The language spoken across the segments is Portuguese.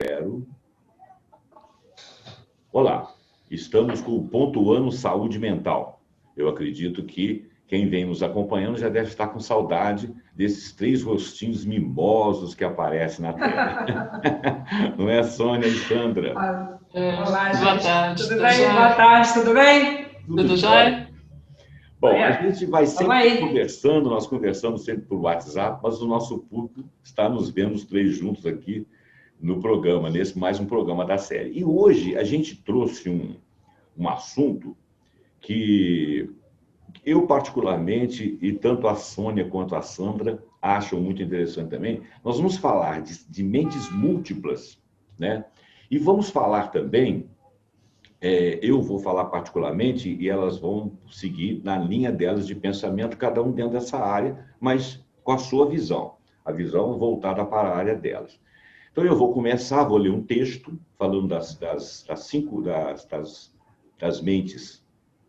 Zero. Olá, estamos com o Pontuando Saúde Mental. Eu acredito que quem vem nos acompanhando já deve estar com saudade desses três rostinhos mimosos que aparecem na tela. Não é, Sônia e Sandra? Olá, gente. Boa tarde. Tudo bem? Boa tarde, tudo bem? Tudo jóia? Bom, a gente vai sempre conversando, nós conversamos sempre por WhatsApp, mas o nosso público está nos vendo os três juntos aqui no programa, nesse mais um programa da série. E hoje a gente trouxe um assunto que eu particularmente, e tanto a Sônia quanto a Sandra, acham muito interessante também. Nós vamos falar de mentes múltiplas, né? E vamos falar também, eu vou falar particularmente, e elas vão seguir na linha delas de pensamento, cada um dentro dessa área, mas com a sua visão, a visão voltada para a área delas. Então, eu vou começar, vou ler um texto falando das mentes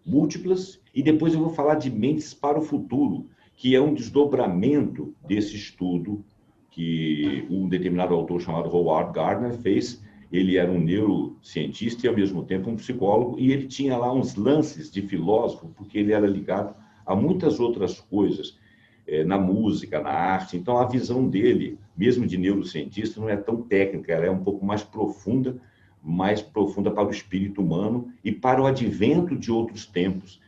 múltiplas, e depois eu vou falar de mentes para o futuro, que é um desdobramento desse estudo que um determinado autor chamado Howard Gardner fez. Ele era um neurocientista e, ao mesmo tempo, um psicólogo, e ele tinha lá uns lances de filósofo, porque ele era ligado a muitas outras coisas, na música, na arte. Então, a visão dele, mesmo de neurocientista, não é tão técnica, ela é um pouco mais profunda para o espírito humano e para o advento de outros tempos.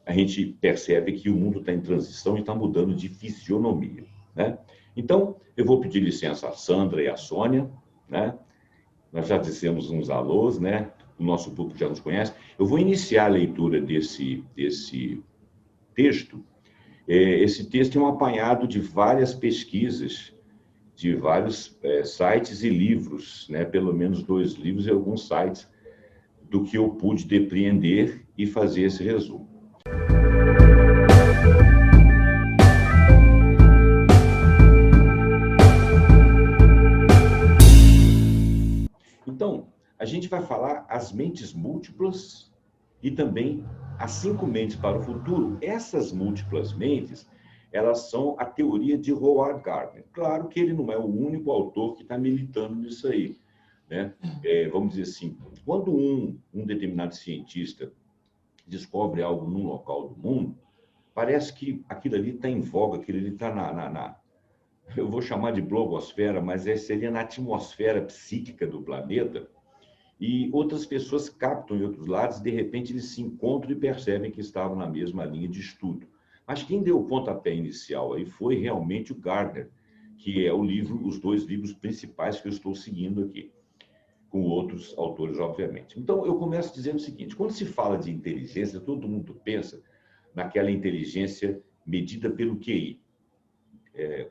A gente percebe que o mundo está em transição e está mudando de fisionomia, né? Então, eu vou pedir licença à Sandra e à Sônia, né? Nós já dissemos uns alôs, né? O nosso público já nos conhece. Eu vou iniciar a leitura desse texto. Esse texto é um apanhado de várias pesquisas, de vários sites e livros, né? Pelo menos 2 livros e alguns sites, do que eu pude depreender e fazer esse resumo. Então, a gente vai falar as mentes múltiplas e também as 5 mentes para o futuro. Essas múltiplas mentes, elas são a teoria de Howard Gardner. Claro que ele não é o único autor que está militando nisso aí, né? Vamos dizer assim, quando um determinado cientista descobre algo num local do mundo, parece que aquilo ali está em voga, aquilo ali está eu vou chamar de blogosfera, mas seria na atmosfera psíquica do planeta, e outras pessoas captam em outros lados, de repente eles se encontram e percebem que estavam na mesma linha de estudo. Mas quem deu o pontapé inicial aí foi realmente o Gardner, que é os 2 livros principais que eu estou seguindo aqui, com outros autores, obviamente. Então, eu começo dizendo o seguinte: quando se fala de inteligência, todo mundo pensa naquela inteligência medida pelo QI,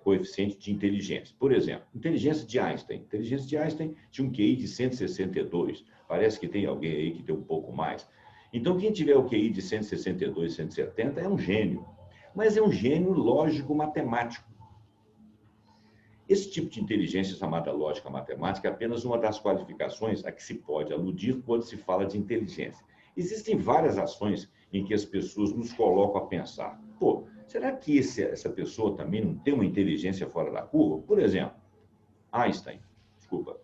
coeficiente de inteligência. Por exemplo, inteligência de Einstein. Inteligência de Einstein tinha um QI de 162. Parece que tem alguém aí que tem um pouco mais. Então, quem tiver o QI de 162, 170 é um gênio. Mas é um gênio lógico-matemático. Esse tipo de inteligência chamada lógica matemática é apenas uma das qualificações a que se pode aludir quando se fala de inteligência. Existem várias ações em que as pessoas nos colocam a pensar: pô, será que essa pessoa também não tem uma inteligência fora da curva? Por exemplo,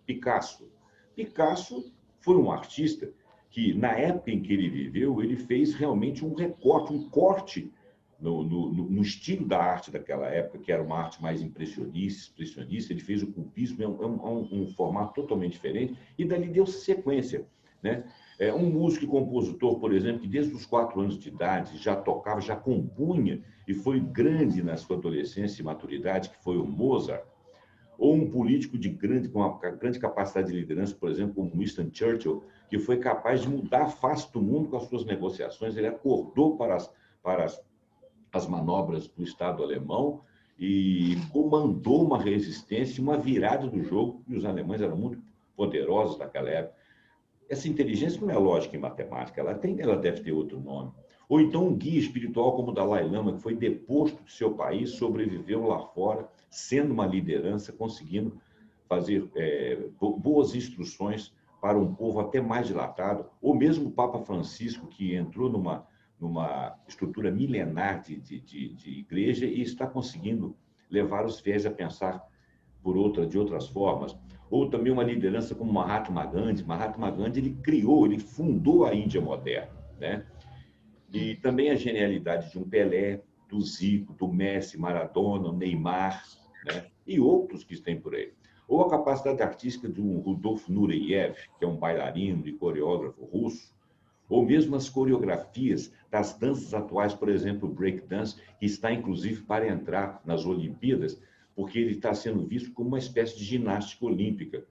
Picasso. Picasso foi um artista que, na época em que ele viveu, ele fez realmente um recorte, um corte no estilo da arte daquela época, que era uma arte mais expressionista. Ele fez o cubismo, um formato totalmente diferente, e dali deu sequência, né? Um músico e compositor, por exemplo, que desde os 4 anos de idade já tocava, já compunha, e foi grande na sua adolescência e maturidade, que foi o Mozart. Ou um político com uma grande capacidade de liderança, por exemplo, como Winston Churchill, que foi capaz de mudar a face do mundo com as suas negociações. Ele acordou para as manobras do Estado alemão e comandou uma resistência, uma virada do jogo, e os alemães eram muito poderosos naquela época. Essa inteligência não é lógica e matemática, ela deve ter outro nome. Ou então um guia espiritual como o Dalai Lama, que foi deposto de seu país, sobreviveu lá fora, sendo uma liderança, conseguindo fazer boas instruções para um povo até mais dilatado. Ou mesmo o Papa Francisco, que entrou numa estrutura milenar de igreja e está conseguindo levar os fiéis a pensar de outras formas. ou também uma liderança como Mahatma Gandhi. Mahatma Gandhi, ele fundou a Índia moderna, né? E também a genialidade de um Pelé, do Zico, do Messi, Maradona, Neymar, né? E outros que estão por aí. Ou a capacidade artística de um Rudolf Nureyev, que é um bailarino e coreógrafo russo, ou mesmo as coreografias das danças atuais, por exemplo, o breakdance, que está inclusive para entrar nas Olimpíadas, porque ele está sendo visto como uma espécie de ginástica olímpica.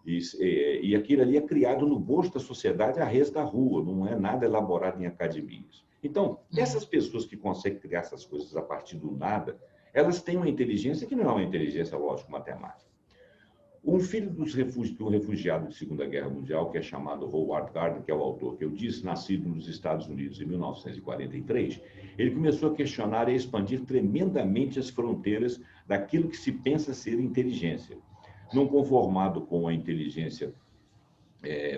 E aquilo ali é criado no gosto da sociedade, a res da rua, não é nada elaborado em academias. Então, essas pessoas que conseguem criar essas coisas a partir do nada, elas têm uma inteligência que não é uma inteligência lógico-matemática. Um filho de um refugiado de Segunda Guerra Mundial, que é chamado Howard Gardner, que é o autor que eu disse, nascido nos Estados Unidos em 1943, ele começou a questionar e a expandir tremendamente as fronteiras daquilo que se pensa ser inteligência. Não conformado com a inteligência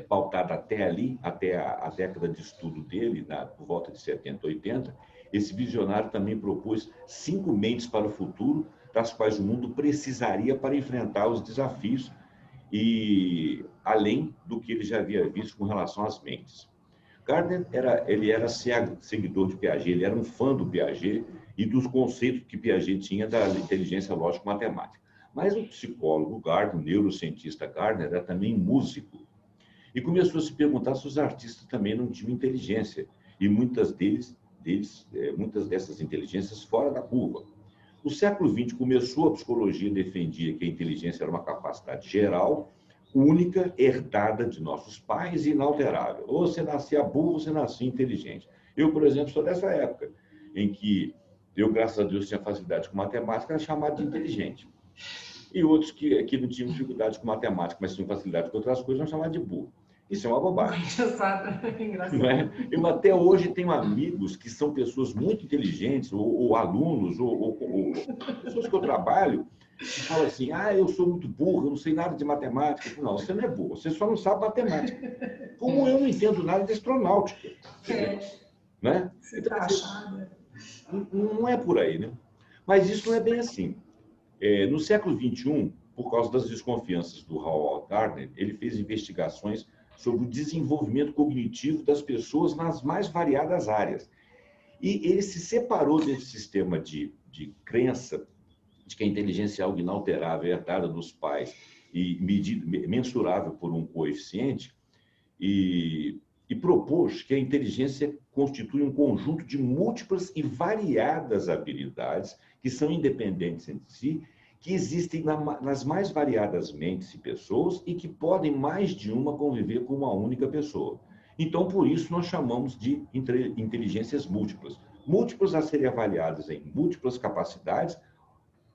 pautada até ali, até a década de estudo dele, por volta de 70, 80, esse visionário também propôs 5 mentes para o futuro, das quais o mundo precisaria para enfrentar os desafios e além do que ele já havia visto com relação às mentes. Gardner era seguidor de Piaget, ele era um fã do Piaget e dos conceitos que Piaget tinha da inteligência lógico-matemática. Mas o psicólogo Gardner, o neurocientista Gardner, era também músico e começou a se perguntar se os artistas também não tinham inteligência e muitas dessas inteligências fora da curva. No século XX começou a psicologia defendia que a inteligência era uma capacidade geral, única, herdada de nossos pais e inalterável. Ou você nascia burro, ou você nascia inteligente. Eu, por exemplo, sou dessa época em que eu, graças a Deus, tinha facilidade com matemática, era chamado de inteligente. E outros que não tinham dificuldade com matemática, mas tinham facilidade com outras coisas, eram chamados de burro. Isso é uma bobagem. Engraçado. Não é? Eu até hoje tenho amigos que são pessoas muito inteligentes, ou alunos, ou pessoas que eu trabalho, que falam assim, eu sou muito burro, eu não sei nada de matemática. Não, você não é burro, você só não sabe matemática. Como eu não entendo nada de astronáutica. Né? Você está achando? Não é por aí, né? Mas isso não é bem assim. No século XXI, por causa das desconfianças do Howard Gardner, ele fez investigações sobre o desenvolvimento cognitivo das pessoas nas mais variadas áreas. E ele se separou desse sistema de crença de que a inteligência é algo inalterável, herdada dos pais e mensurável por um coeficiente, e propôs que a inteligência constitui um conjunto de múltiplas e variadas habilidades que são independentes entre si, que existem nas mais variadas mentes e pessoas e que podem mais de uma conviver com uma única pessoa. Então, por isso, nós chamamos de inteligências múltiplas. Múltiplas a serem avaliadas em múltiplas capacidades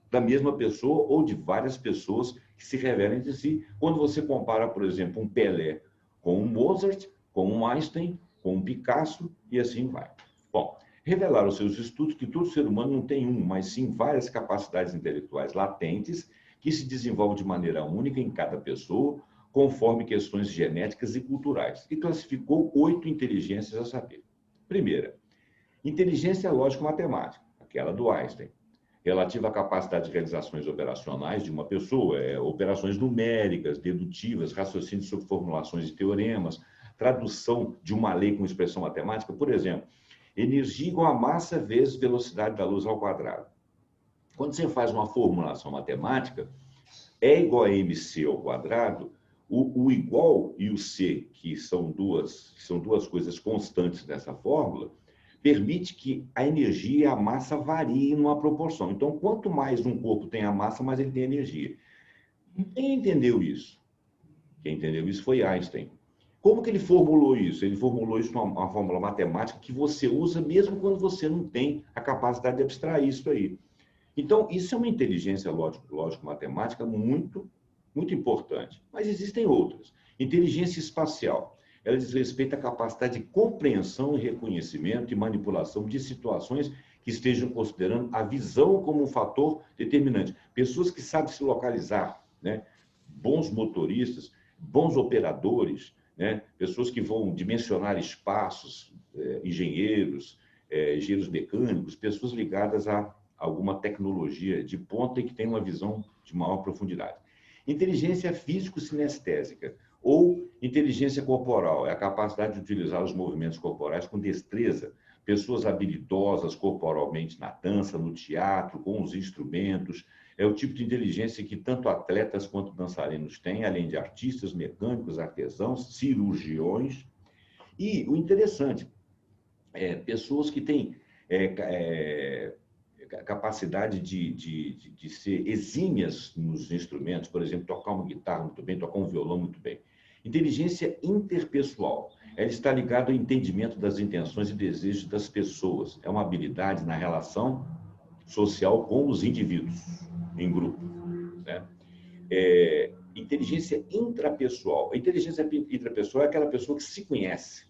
da mesma pessoa ou de várias pessoas que se revelam entre si. Quando você compara, por exemplo, um Pelé com um Mozart, com um Einstein, com um Picasso e assim vai. Bom, revelaram seus estudos que todo ser humano não tem mas sim várias capacidades intelectuais latentes que se desenvolvem de maneira única em cada pessoa, conforme questões genéticas e culturais, e classificou 8 inteligências a saber. Primeira, inteligência lógico-matemática, aquela do Einstein, relativa à capacidade de realizações operacionais de uma pessoa, operações numéricas, dedutivas, raciocínio sobre formulações de teoremas, tradução de uma lei com expressão matemática, por exemplo, energia igual a massa vezes velocidade da luz ao quadrado. Quando você faz uma formulação matemática, E igual a mc ao quadrado, o igual e o c, que são duas coisas constantes nessa fórmula, permite que a energia e a massa variem numa proporção. Então, quanto mais um corpo tem a massa, mais ele tem energia. Quem entendeu isso? Quem entendeu isso foi Einstein. Como que ele formulou isso? Ele formulou isso numa fórmula matemática que você usa mesmo quando você não tem a capacidade de abstrair isso aí. Então, isso é uma inteligência lógico-matemática muito, muito importante. Mas existem outras. Inteligência espacial. Ela diz respeito à capacidade de compreensão e reconhecimento e manipulação de situações que estejam considerando a visão como um fator determinante. Pessoas que sabem se localizar, né? Bons motoristas, bons operadores, né? Pessoas que vão dimensionar espaços, engenheiros mecânicos, pessoas ligadas a alguma tecnologia de ponta e que tem uma visão de maior profundidade. Inteligência físico-sinestésica ou inteligência corporal é a capacidade de utilizar os movimentos corporais com destreza. Pessoas habilidosas corporalmente na dança, no teatro, com os instrumentos. É o tipo de inteligência que tanto atletas quanto dançarinos têm, além de artistas, mecânicos, artesãos, cirurgiões. E o interessante pessoas que têm capacidade de ser exímias nos instrumentos, por exemplo, tocar uma guitarra muito bem, tocar um violão muito bem. Inteligência interpessoal. Ela está ligada ao entendimento das intenções e desejos das pessoas. É uma habilidade na relação social com os indivíduos, em grupo. Né? Inteligência intrapessoal. A inteligência intrapessoal é aquela pessoa que se conhece.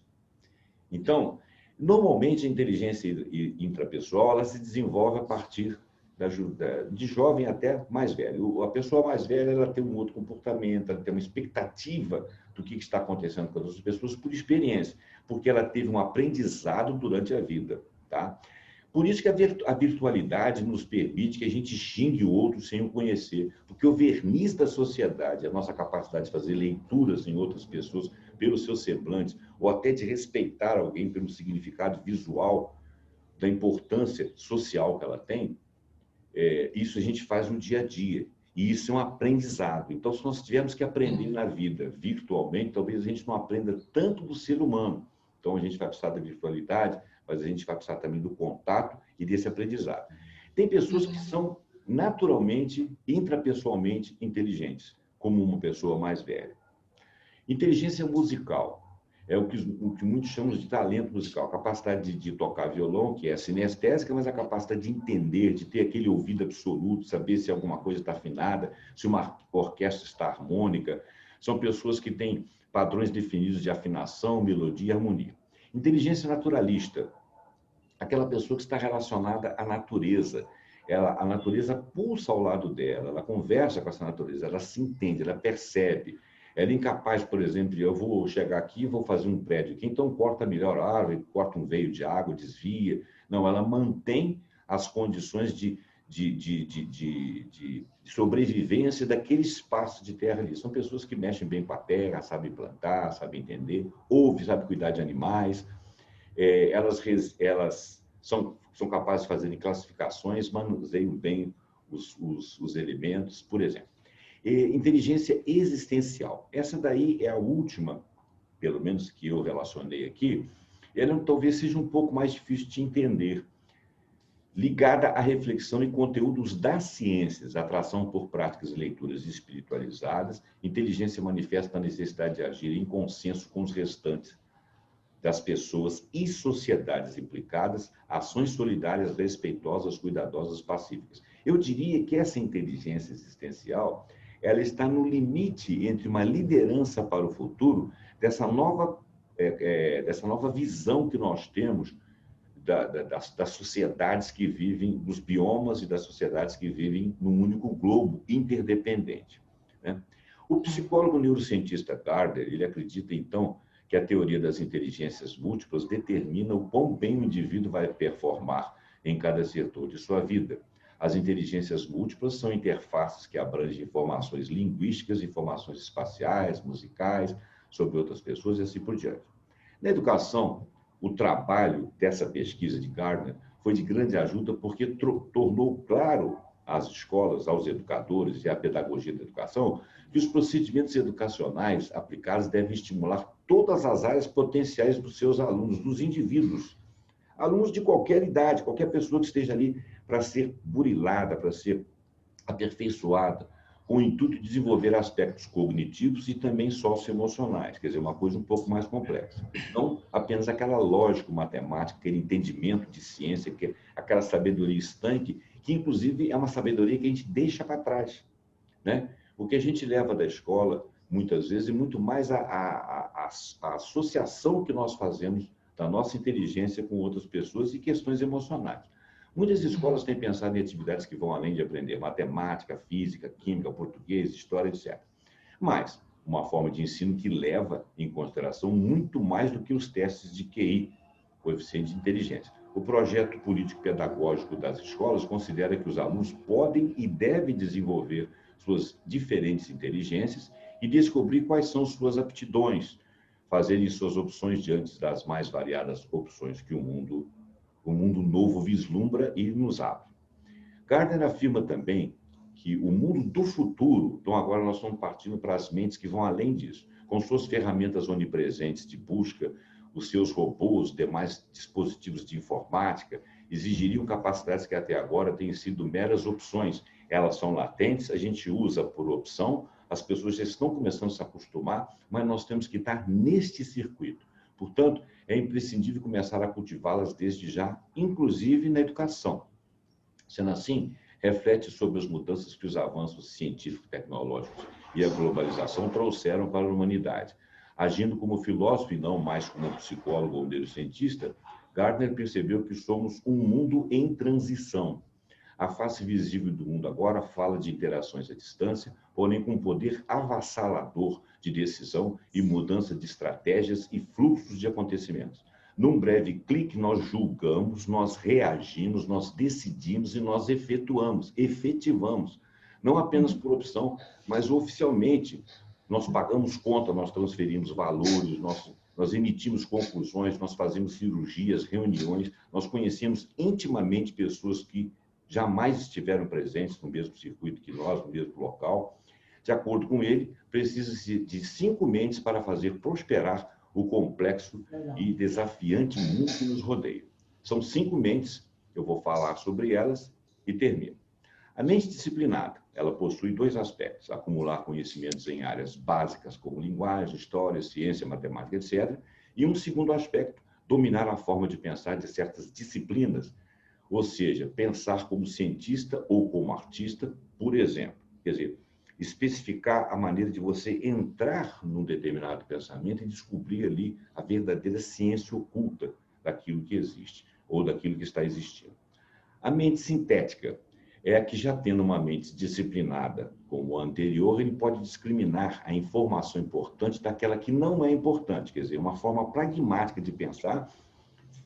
Então, normalmente a inteligência intrapessoal ela se desenvolve a partir de jovem até mais velho. A pessoa mais velha ela tem um outro comportamento, ela tem uma expectativa do que está acontecendo com as outras pessoas por experiência, porque ela teve um aprendizado durante a vida. Tá? Por isso que a virtualidade nos permite que a gente xingue o outro sem o conhecer, porque o verniz da sociedade, a nossa capacidade de fazer leituras em outras pessoas pelos seus semblantes, ou até de respeitar alguém pelo significado visual da importância social que ela tem, isso a gente faz no dia a dia. E isso é um aprendizado. Então, se nós tivermos que aprender na vida virtualmente, talvez a gente não aprenda tanto do ser humano. Então, a gente vai precisar da virtualidade, mas a gente vai precisar também do contato e desse aprendizado. Tem pessoas que são naturalmente, intrapessoalmente inteligentes, como uma pessoa mais velha. Inteligência musical é o que muitos chamam de talento musical, a capacidade de tocar violão, que é sinestésica, mas a capacidade de entender, de ter aquele ouvido absoluto, saber se alguma coisa está afinada, se uma orquestra está harmônica. São pessoas que têm padrões definidos de afinação, melodia e harmonia. Inteligência naturalista, aquela pessoa que está relacionada à natureza. A natureza pulsa ao lado dela, ela conversa com essa natureza, ela se entende, ela percebe. Ela é incapaz, por exemplo, de eu vou chegar aqui e vou fazer um prédio aqui, então corta melhor a árvore, corta um veio de água, desvia. Não, ela mantém as condições de sobrevivência daquele espaço de terra ali. São pessoas que mexem bem com a terra, sabem plantar, sabem entender, ouvem, sabem cuidar de animais. Elas são capazes de fazerem classificações, manuseiam bem os elementos, por exemplo. Inteligência existencial. Essa daí é a última, pelo menos que eu relacionei aqui, ela talvez seja um pouco mais difícil de entender, ligada à reflexão e conteúdos das ciências, atração por práticas e leituras espiritualizadas, inteligência manifesta a necessidade de agir em consenso com os restantes das pessoas e sociedades implicadas, ações solidárias, respeitosas, cuidadosas, pacíficas. Eu diria que essa inteligência existencial ela está no limite entre uma liderança para o futuro, dessa nova visão que nós temos das sociedades que vivem, dos biomas e das sociedades que vivem num único globo interdependente. Né? O psicólogo neurocientista Gardner, ele acredita, então, que a teoria das inteligências múltiplas determina o quão bem o indivíduo vai performar em cada setor de sua vida. As inteligências múltiplas são interfaces que abrangem informações linguísticas, informações espaciais, musicais, sobre outras pessoas e assim por diante. Na educação, o trabalho dessa pesquisa de Gardner foi de grande ajuda porque tornou claro às escolas, aos educadores e à pedagogia da educação que os procedimentos educacionais aplicados devem estimular todas as áreas potenciais dos seus alunos, dos indivíduos. Alunos de qualquer idade, qualquer pessoa que esteja ali para ser burilada, para ser aperfeiçoada, com o intuito de desenvolver aspectos cognitivos e também socioemocionais, quer dizer, uma coisa um pouco mais complexa. Não apenas aquela lógica matemática, aquele entendimento de ciência, aquela sabedoria estanque, que inclusive é uma sabedoria que a gente deixa para trás. Né? O que a gente leva da escola, muitas vezes, é muito mais a associação que nós fazemos da nossa inteligência com outras pessoas e questões emocionais. Muitas escolas têm pensado em atividades que vão além de aprender matemática, física, química, português, história, etc. Mas uma forma de ensino que leva em consideração muito mais do que os testes de QI, coeficiente de inteligência. O projeto político-pedagógico das escolas considera que os alunos podem e devem desenvolver suas diferentes inteligências e descobrir quais são suas aptidões, fazerem suas opções diante das mais variadas opções que o mundo novo vislumbra e nos abre. Gardner afirma também que o mundo do futuro, então agora nós estamos partindo para as mentes que vão além disso, com suas ferramentas onipresentes de busca, os seus robôs, demais dispositivos de informática, exigiriam capacidades que até agora têm sido meras opções. Elas são latentes, a gente usa por opção, as pessoas já estão começando a se acostumar, mas nós temos que estar neste circuito. Portanto, é imprescindível começar a cultivá-las desde já, inclusive na educação. Sendo assim, reflete sobre as mudanças que os avanços científico-tecnológicos e a globalização trouxeram para a humanidade. Agindo como filósofo e não mais como psicólogo ou neurocientista, Gardner percebeu que somos um mundo em transição. A face visível do mundo agora fala de interações à distância, porém com poder avassalador de decisão e mudança de estratégias e fluxos de acontecimentos. Num breve clique, nós julgamos, nós reagimos, nós decidimos e nós efetivamos. Não apenas por opção, mas oficialmente. Nós pagamos conta, nós transferimos valores, nós emitimos conclusões, nós fazemos cirurgias, reuniões, nós conhecemos intimamente pessoas que jamais estiveram presentes no mesmo circuito que nós, no mesmo local. De acordo com ele, precisa-se de 5 mentes para fazer prosperar o complexo e desafiante mundo que nos rodeia. São 5 mentes, eu vou falar sobre elas e termino. A mente disciplinada, ela possui 2 aspectos: acumular conhecimentos em áreas básicas como linguagem, história, ciência, matemática, etc. E um segundo aspecto, dominar a forma de pensar de certas disciplinas, ou seja, pensar como cientista ou como artista, por exemplo. Quer dizer, especificar a maneira de você entrar num determinado pensamento e descobrir ali a verdadeira ciência oculta daquilo que existe ou daquilo que está existindo. A mente sintética é a que, já tendo uma mente disciplinada como a anterior, ele pode discriminar a informação importante daquela que não é importante, quer dizer, uma forma pragmática de pensar,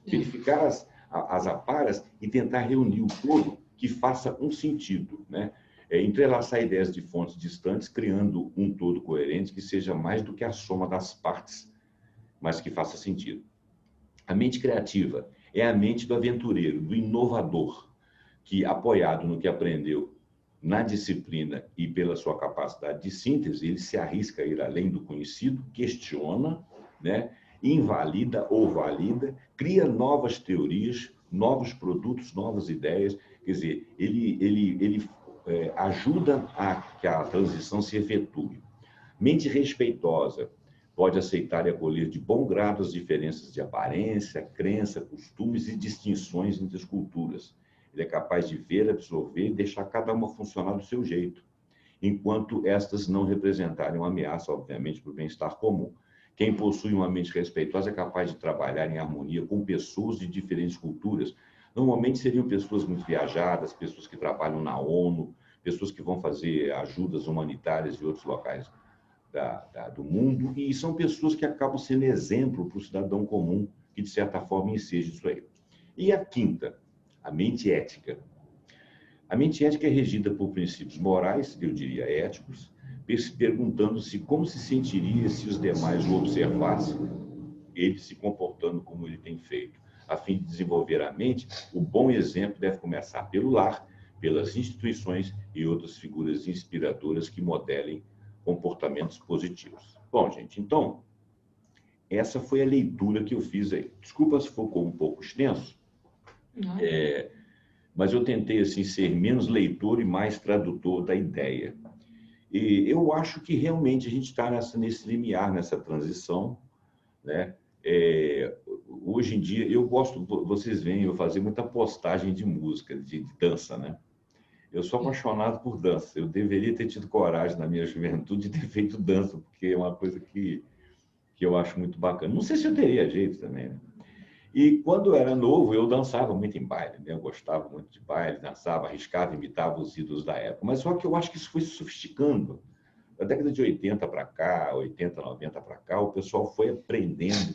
verificar as aparas e tentar reunir o todo que faça um sentido, né? Entrelaçar ideias de fontes distantes, criando um todo coerente que seja mais do que a soma das partes, mas que faça sentido. A mente criativa é a mente do aventureiro, do inovador, que, apoiado no que aprendeu na disciplina e pela sua capacidade de síntese, ele se arrisca a ir além do conhecido, questiona, né? Invalida ou valida, cria novas teorias, novos produtos, novas ideias. Quer dizer, ele ajuda a que a transição se efetue. Mente respeitosa pode aceitar e acolher de bom grado as diferenças de aparência, crença, costumes e distinções entre as culturas. Ele é capaz de ver, absorver e deixar cada uma funcionar do seu jeito, enquanto estas não representarem uma ameaça, obviamente, para o bem-estar comum. Quem possui uma mente respeitosa é capaz de trabalhar em harmonia com pessoas de diferentes culturas. Normalmente seriam pessoas muito viajadas, pessoas que trabalham na ONU, pessoas que vão fazer ajudas humanitárias em outros locais do mundo, e são pessoas que acabam sendo exemplo para o cidadão comum, que, de certa forma, enseja isso aí. E a quinta, a mente ética. A mente ética é regida por princípios morais, eu diria éticos, perguntando-se como se sentiria se os demais o observassem, ele se comportando como ele tem feito. A fim de desenvolver a mente, o bom exemplo deve começar pelo lar, pelas instituições e outras figuras inspiradoras que modelem comportamentos positivos. Bom, gente, então, essa foi a leitura que eu fiz aí. Desculpa se ficou um pouco extenso, mas eu tentei assim, ser menos leitor e mais tradutor da ideia. E eu acho que realmente a gente está nesse limiar, nessa transição, né? Hoje em dia, eu gosto, vocês veem eu fazer muita postagem de música, de dança, né? Eu sou apaixonado por dança. Eu deveria ter tido coragem na minha juventude de ter feito dança, porque é uma coisa que eu acho muito bacana. Não sei se eu teria jeito também, né? E quando eu era novo, eu dançava muito em baile, né? Eu gostava muito de baile, dançava, arriscava, imitava os ídolos da época. Mas só que eu acho que isso foi se sofisticando. Da década de 80 para cá, 80, 90 para cá, o pessoal foi aprendendo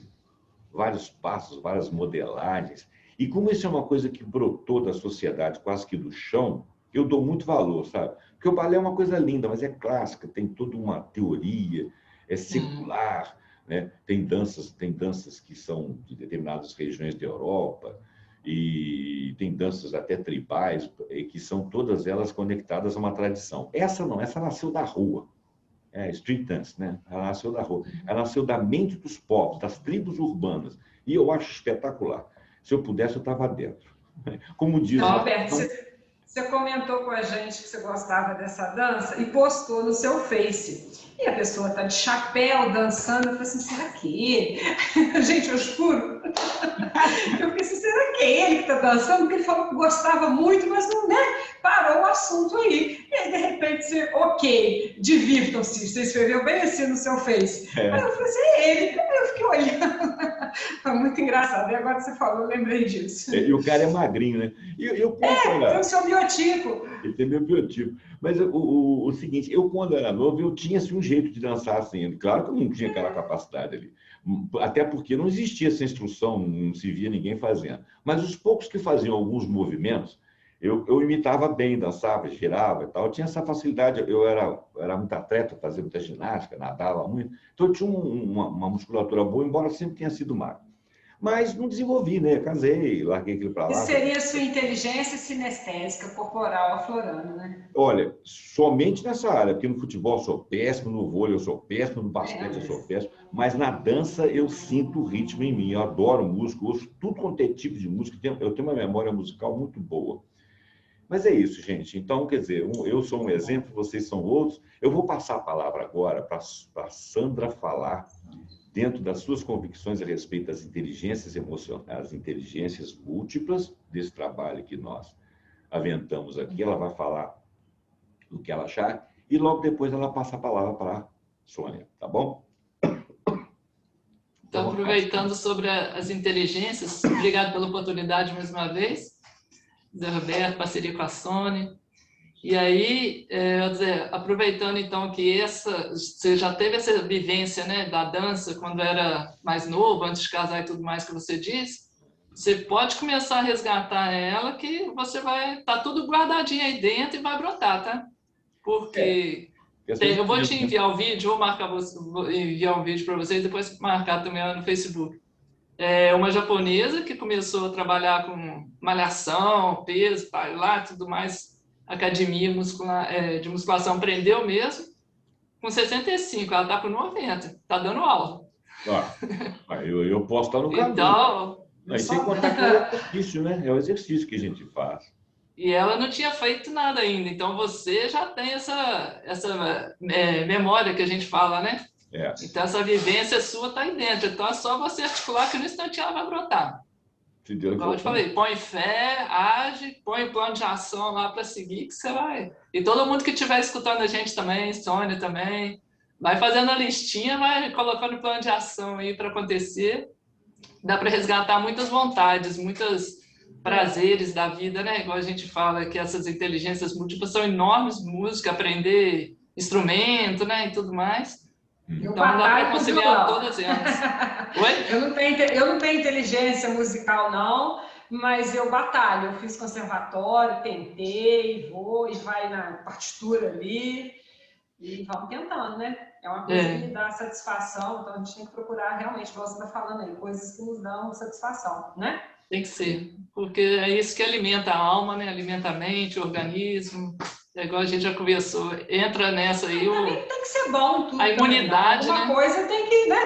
vários passos, várias modelagens. E como isso é uma coisa que brotou da sociedade quase que do chão, eu dou muito valor, sabe? Porque o balé é uma coisa linda, mas é clássica, tem toda uma teoria, é secular, né? Tem danças que são de determinadas regiões da Europa, e tem danças até tribais, que são todas elas conectadas a uma tradição. Essa não, essa nasceu da rua. Street dance, né? Ela nasceu da rua. Ela nasceu da mente dos povos, das tribos urbanas. E eu acho espetacular. Se eu pudesse, eu estava dentro. Como diz... Roberto, você comentou com a gente que você gostava dessa dança e postou no seu Face. E a pessoa está de chapéu, dançando. Eu falei assim, será que é ele? Gente, eu juro. Eu pensei, será que é ele que está dançando? Porque ele falou que gostava muito, mas não, né? Parou o assunto aí. E aí, de repente, você, ok, divirtam-se. Você escreveu bem assim no seu Face. Aí eu falei assim, é ele. Aí eu fiquei olhando. Foi muito engraçado. E agora que você falou, eu lembrei disso. E o cara é magrinho, né? Tem o seu biotipo. Ele tem meu biotipo. Mas o seguinte, eu quando era novo, eu tinha assim, um jeito de dançar assim. Claro que eu não tinha aquela capacidade ali. Até porque não existia essa instrução, não se via ninguém fazendo. Mas os poucos que faziam alguns movimentos, eu imitava bem, dançava, girava e tal. Eu tinha essa facilidade. Eu era muito atleta, fazia muita ginástica, nadava muito. Então eu tinha uma musculatura boa, embora sempre tenha sido magro. Mas não desenvolvi, né? Casei, larguei aquilo para lá. Isso seria a sua inteligência sinestésica corporal aflorando, né? Olha, somente nessa área, porque no futebol eu sou péssimo, no vôlei eu sou péssimo, no basquete eu sou péssimo, mas na dança eu sinto o ritmo em mim. Eu adoro música, ouço tudo quanto é tipo de música, eu tenho uma memória musical muito boa. Mas é isso, gente. Então, quer dizer, eu sou um exemplo, vocês são outros. Eu vou passar a palavra agora para a Sandra falar dentro das suas convicções a respeito das inteligências emocionais, as inteligências múltiplas desse trabalho que nós aventamos aqui. Ela vai falar do que ela achar e logo depois ela passa a palavra para a Sônia, tá bom? Então, aproveitando sobre as inteligências, obrigado pela oportunidade mais uma vez, Zé Roberto, parceria com a Sônia. E aí, aproveitando então que você já teve essa vivência, né, da dança quando era mais novo, antes de casar e tudo mais que você disse, você pode começar a resgatar ela que você vai estar tudo guardadinho aí dentro e vai brotar, tá? Porque eu vou te enviar o vídeo, vou enviar um vídeo para vocês, depois marcar também lá no Facebook. É uma japonesa que começou a trabalhar com malhação, peso, lá, tudo mais, academia de musculação, aprendeu mesmo. Com 65, ela está com 90, está dando aula. Eu posso estar no caminho. Então, Aí sem contar que é o exercício, né? É o exercício que a gente faz. E ela não tinha feito nada ainda, então você já tem essa memória que a gente fala, né? Então essa vivência sua está aí dentro, então é só você articular que no instante ela vai brotar. Como eu te falei, põe fé, age, põe o plano de ação lá para seguir que você vai. E todo mundo que estiver escutando a gente também, Sônia também, vai fazendo a listinha, vai colocando o plano de ação aí para acontecer. Dá para resgatar muitas vontades, muitos prazeres da vida, né? Igual a gente fala que essas inteligências múltiplas são enormes, música, aprender instrumento, né? E tudo mais. Então dá para conciliar todas elas. Oi? Eu não tenho inteligência musical, não, mas eu batalho. Eu fiz conservatório, tentei, vou e vai na partitura ali e vamos tentando, né? É uma coisa que me dá satisfação, então a gente tem que procurar realmente, como você está falando aí, coisas que nos dão satisfação, né? Tem que ser, porque é isso que alimenta a alma, né? Alimenta a mente, o organismo. É igual a gente já conversou, entra nessa aí tem que ser bom tudo. A imunidade, também, né? Uma coisa tem que, né?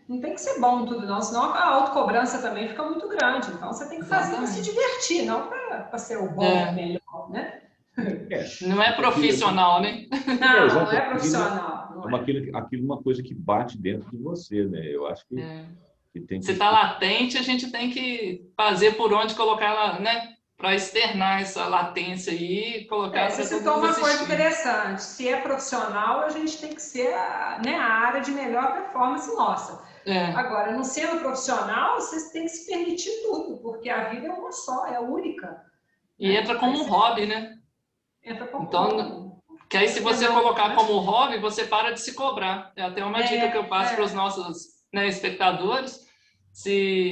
Não tem que ser bom tudo, não, senão a autocobrança também fica muito grande. Então você tem que fazer para se divertir, não para ser o bom, o melhor, né? Não é profissional, né? Não é profissional. Aquilo é uma coisa que bate dentro de você, né? Eu acho que, tem que... Se está latente, a gente tem que fazer por onde colocar ela, né? Para externar essa latência aí e colocar... Você citou uma coisa interessante. Se é profissional, a gente tem que ser a área de melhor performance nossa. Agora, não sendo profissional, vocês têm que se permitir tudo, porque a vida é uma só, é única. E entra como um hobby, né? Entra como hobby. Que aí, se você colocar como hobby, você para de se cobrar. É até uma dica que eu passo para os nossos espectadores.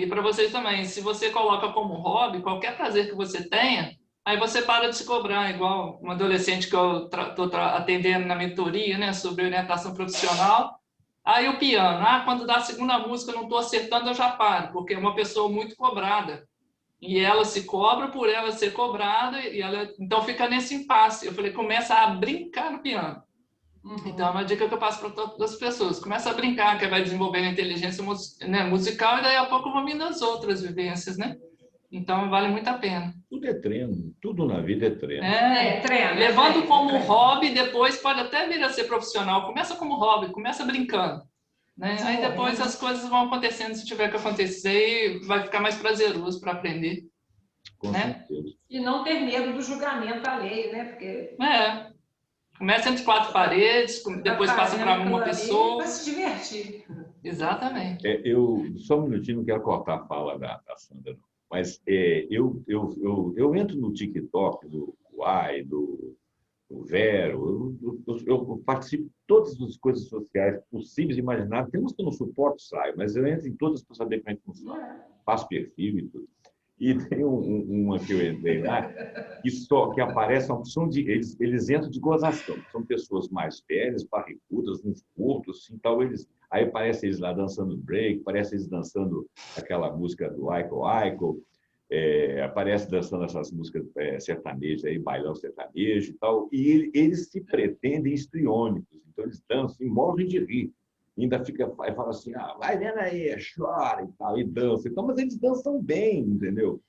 Para vocês também, se você coloca como hobby, qualquer prazer que você tenha, Aí você para de se cobrar, igual um adolescente que eu estou atendendo na mentoria, né, sobre orientação profissional. Aí o piano, quando dá a segunda música eu não estou acertando, eu já paro, porque é uma pessoa muito cobrada. E ela se cobra por ela ser cobrada, e ela então fica nesse impasse. Eu falei, começa a brincar no piano. Então, é uma dica que eu passo para todas as pessoas. Começa a brincar, que vai desenvolvendo a inteligência musical, e daí a pouco vão vindo as outras vivências, né? Então, vale muito a pena. Tudo é treino, tudo na vida é treino. Treino. Levando como hobby, depois pode até vir a ser profissional. Começa como hobby, começa brincando. Né? Aí depois as coisas vão acontecendo, se tiver que acontecer, e vai ficar mais prazeroso para aprender. Com certeza. E não ter medo do julgamento alheio, né? Porque... Começa entre quatro paredes, depois passa para uma pessoa. Para se divertir. Exatamente. Só um minutinho, não quero cortar a fala da Sandra, não. Mas eu entro no TikTok do Uai, do Vero, eu participo de todas as coisas sociais possíveis e imagináveis. Tem umas que eu não suporto, saio, mas eu entro em todas para saber como é que funciona. Faço perfil e tudo. E tem uma que eu entrei lá, que aparece uma opção de... Eles entram de gozação. São pessoas mais velhas, barrigudas, uns gordos, assim, tal. Aí aparece eles lá dançando break, aparece eles dançando aquela música do Aiko Aiko, aparece dançando essas músicas sertanejas, aí, bailão sertanejo e tal. E eles se pretendem histriônicos. Então, eles dançam e morrem de rir. Ainda aí fala assim, vai vendo aí, chora e tal, e dança. Então, mas eles dançam bem, entendeu?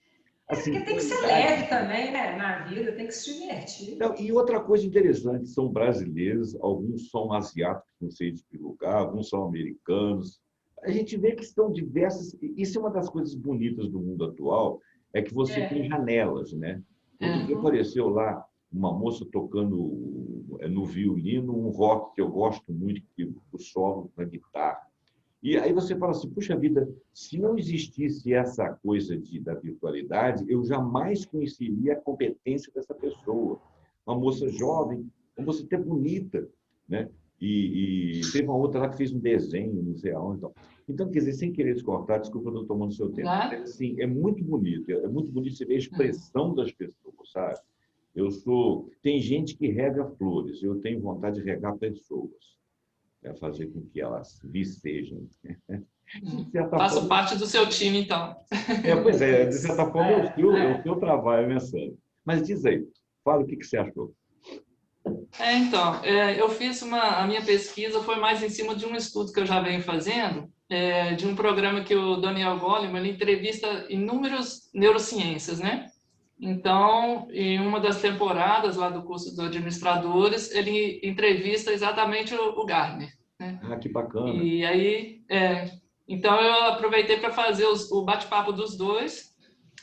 Assim, porque tem que ser leve também, né? Na vida, tem que se divertir. Então, e outra coisa interessante, são brasileiros, alguns são asiáticos, não sei de que lugar, alguns são americanos. A gente vê que estão diversas... Isso é uma das coisas bonitas do mundo atual, é que você tem janelas, né? Quando apareceu lá uma moça tocando no violino, um rock que eu gosto muito, o solo na guitarra. E aí você fala assim, puxa vida, se não existisse essa coisa da virtualidade, eu jamais conheceria a competência dessa pessoa. Uma moça jovem, uma moça até bonita, né? E teve uma outra lá que fez um desenho, não sei aonde. Então, quer dizer, sem querer te cortar, desculpa, eu estou tomando seu tempo. Assim, é muito bonito você ver a expressão das pessoas, sabe? Tem gente que rega flores, eu tenho vontade de regar pessoas, para fazer com que elas vicejem. Faço parte do seu time, então. Pois é, de certa forma, é o teu trabalho, né, Sandra? Mas diz aí, fala o que você achou. Então, eu fiz a minha pesquisa foi mais em cima de um estudo que eu já venho fazendo, de um programa que o Daniel Goleman ele entrevista inúmeras neurociências, né? Então, em uma das temporadas lá do curso dos administradores, ele entrevista exatamente o Gardner. Né? Que bacana. E aí, então eu aproveitei para fazer o bate-papo dos dois.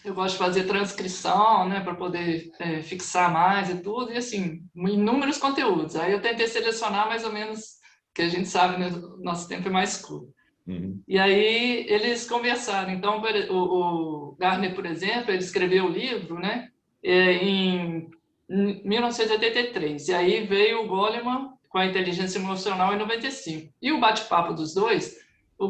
Eu gosto de fazer transcrição, né, para poder fixar mais e tudo, e assim, inúmeros conteúdos. Aí eu tentei selecionar mais ou menos, que a gente sabe, né, nosso tempo é mais curto. E aí eles conversaram. Então, o Gardner, por exemplo, ele escreveu o livro, né, em 1983. E aí veio o Goleman com a inteligência emocional em 95. E o bate-papo dos dois, o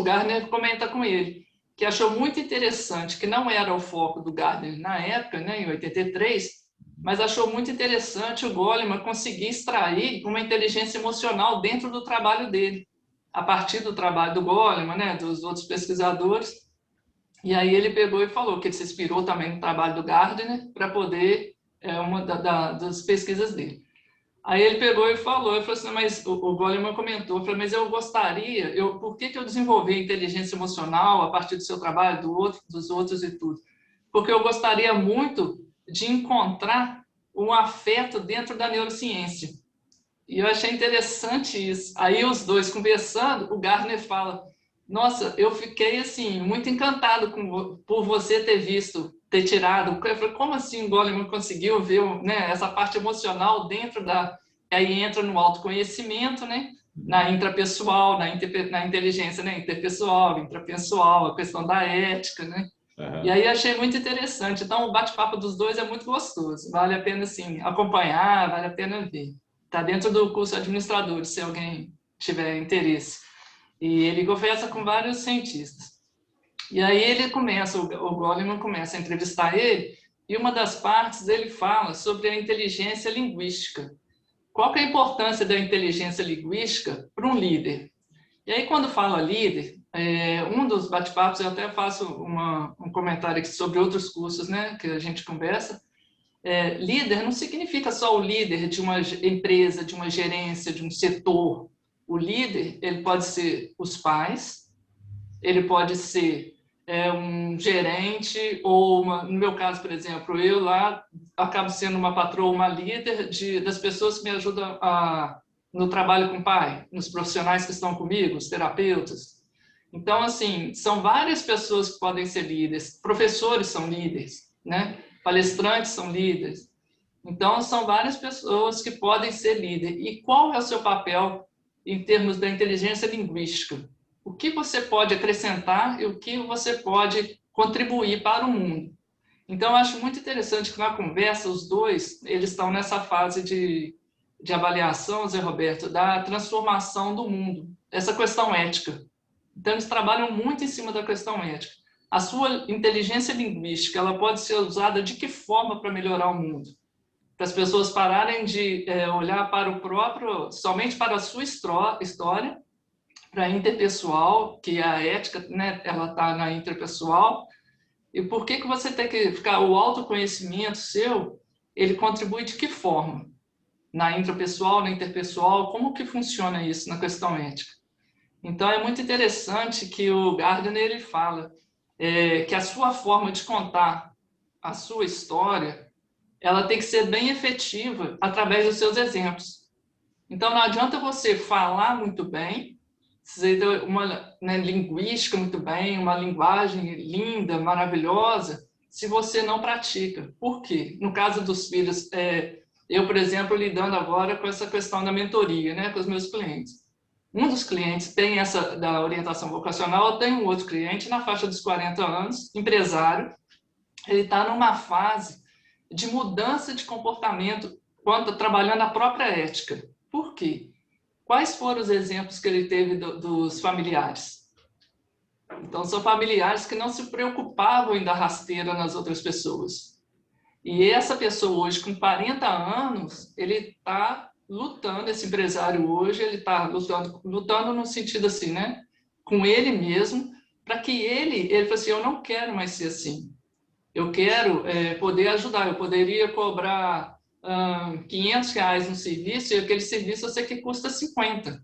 Gardner comenta com ele, que achou muito interessante, que não era o foco do Gardner na época, né, em 83, mas achou muito interessante o Goleman conseguir extrair uma inteligência emocional dentro do trabalho dele, a partir do trabalho do Goleman, né, dos outros pesquisadores. E aí ele pegou e falou que ele se inspirou também no trabalho do Gardner para poder, uma das pesquisas dele. Aí ele pegou e falou assim, mas o Goleman comentou, falou, mas eu gostaria, por que eu desenvolvi a inteligência emocional a partir do seu trabalho, dos outros e tudo? Porque eu gostaria muito de encontrar um afeto dentro da neurociência. E eu achei interessante isso. Aí os dois conversando, o Gardner fala, nossa, eu fiquei assim, muito encantado por você ter tirado. Eu falei, como assim o Goleman conseguiu ver, né, essa parte emocional dentro da... Aí entra no autoconhecimento, né, na intrapessoal, na inteligência, né, interpessoal, intrapessoal, a questão da ética, né? E aí achei muito interessante. Então, o bate-papo dos dois é muito gostoso. Vale a pena, assim, acompanhar, vale a pena ver. Está dentro do curso de administradores, se alguém tiver interesse. E ele conversa com vários cientistas. E aí ele começa, o Goleman começa a entrevistar ele, e uma das partes ele fala sobre a inteligência linguística. Qual que é a importância da inteligência linguística para um líder? E aí, quando fala líder, um dos bate-papos, eu até faço um comentário aqui sobre outros cursos, né, que a gente conversa. Líder não significa só o líder de uma empresa, de uma gerência, de um setor. O líder, ele pode ser os pais, ele pode ser um gerente, ou no meu caso, por exemplo, eu lá acabo sendo uma patroa, uma líder das pessoas que me ajudam no trabalho com o pai, nos profissionais que estão comigo, os terapeutas. Então, assim, são várias pessoas que podem ser líderes. Professores são líderes, né? Palestrantes são líderes. Então, são várias pessoas que podem ser líderes. E qual é o seu papel em termos da inteligência linguística? O que você pode acrescentar e o que você pode contribuir para o mundo? Então, eu acho muito interessante que na conversa, os dois, eles estão nessa fase de avaliação, Zé Roberto, da transformação do mundo, essa questão ética. Então, eles trabalham muito em cima da questão ética. A sua inteligência linguística, ela pode ser usada de que forma para melhorar o mundo? Para as pessoas pararem de olhar para o próprio, somente para a sua história, para a interpessoal, que a ética, né, ela está na interpessoal. E por que você tem que ficar, o autoconhecimento seu, ele contribui de que forma? Na intrapessoal, na interpessoal, como que funciona isso na questão ética? Então, é muito interessante que o Gardner ele fala que a sua forma de contar a sua história, ela tem que ser bem efetiva através dos seus exemplos. Então, não adianta você falar muito bem, ter uma linguística muito bem, uma linguagem linda, maravilhosa, se você não pratica. Por quê? No caso dos filhos, eu, por exemplo, lidando agora com essa questão da mentoria, né, com os meus clientes. Um dos clientes tem essa da orientação vocacional, eu tenho um outro cliente na faixa dos 40 anos, empresário, ele está numa fase de mudança de comportamento quando trabalhando a própria ética. Por quê? Quais foram os exemplos que ele teve dos familiares? Então, são familiares que não se preocupavam em dar rasteira nas outras pessoas. E essa pessoa hoje, com 40 anos, ele está lutando, esse empresário hoje, ele está lutando no sentido assim, né? Com ele mesmo, para que ele falou assim, eu não quero mais ser assim. Eu quero poder ajudar, eu poderia cobrar R$500 no serviço, e aquele serviço eu sei que custa 50.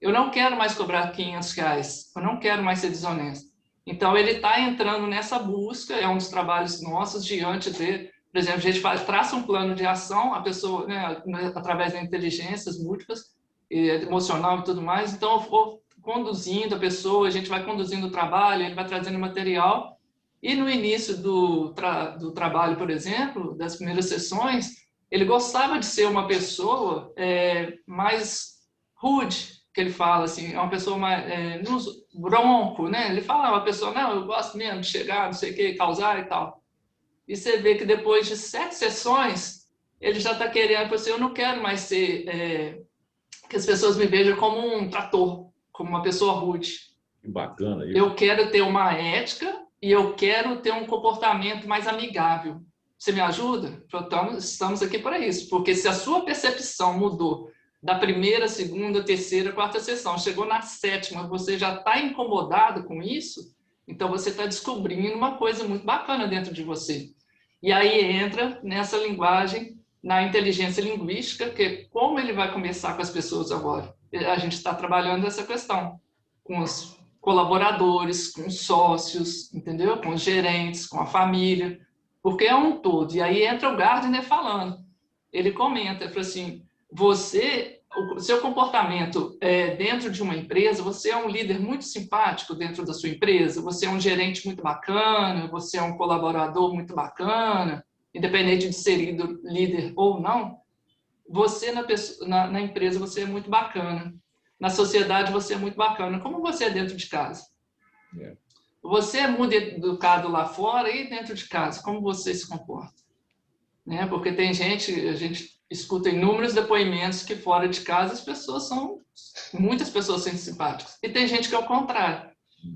Eu não quero mais cobrar R$500, eu não quero mais ser desonesto. Então, ele está entrando nessa busca, é um dos trabalhos nossos diante de... Por exemplo, a gente traça um plano de ação, a pessoa, né, através das inteligências múltiplas, emocional e tudo mais. Então, eu vou conduzindo a pessoa, a gente vai conduzindo o trabalho, ele vai trazendo material. E no início do trabalho, por exemplo, das primeiras sessões, ele gostava de ser uma pessoa mais rude, que ele fala assim, é uma pessoa mais bronco, né? Ele fala, uma pessoa, não, eu gosto mesmo de chegar, não sei o que, causar e tal. E você vê que depois de 7 sessões, ele já está querendo, assim, eu não quero mais ser, que as pessoas me vejam como um trator, como uma pessoa rude. Que bacana isso. Eu quero ter uma ética e eu quero ter um comportamento mais amigável. Você me ajuda? Então, estamos aqui para isso, porque se a sua percepção mudou da primeira, segunda, terceira, quarta sessão, chegou na 7ª, você já está incomodado com isso, então você está descobrindo uma coisa muito bacana dentro de você. E aí entra nessa linguagem, na inteligência linguística, que é como ele vai conversar com as pessoas agora. A gente está trabalhando essa questão com os colaboradores, com os sócios, entendeu? Com os gerentes, com a família, porque é um todo. E aí entra o Gardner falando. Ele comenta, ele fala assim, o seu comportamento dentro de uma empresa, você é um líder muito simpático dentro da sua empresa, você é um gerente muito bacana, você é um colaborador muito bacana, independente de ser líder ou não, você na empresa você é muito bacana, na sociedade você é muito bacana, como você é dentro de casa. Você é muito educado lá fora e dentro de casa, como você se comporta? Né? Porque tem gente, a gente escuta inúmeros depoimentos que fora de casa muitas pessoas são simpáticas. E tem gente que é o contrário.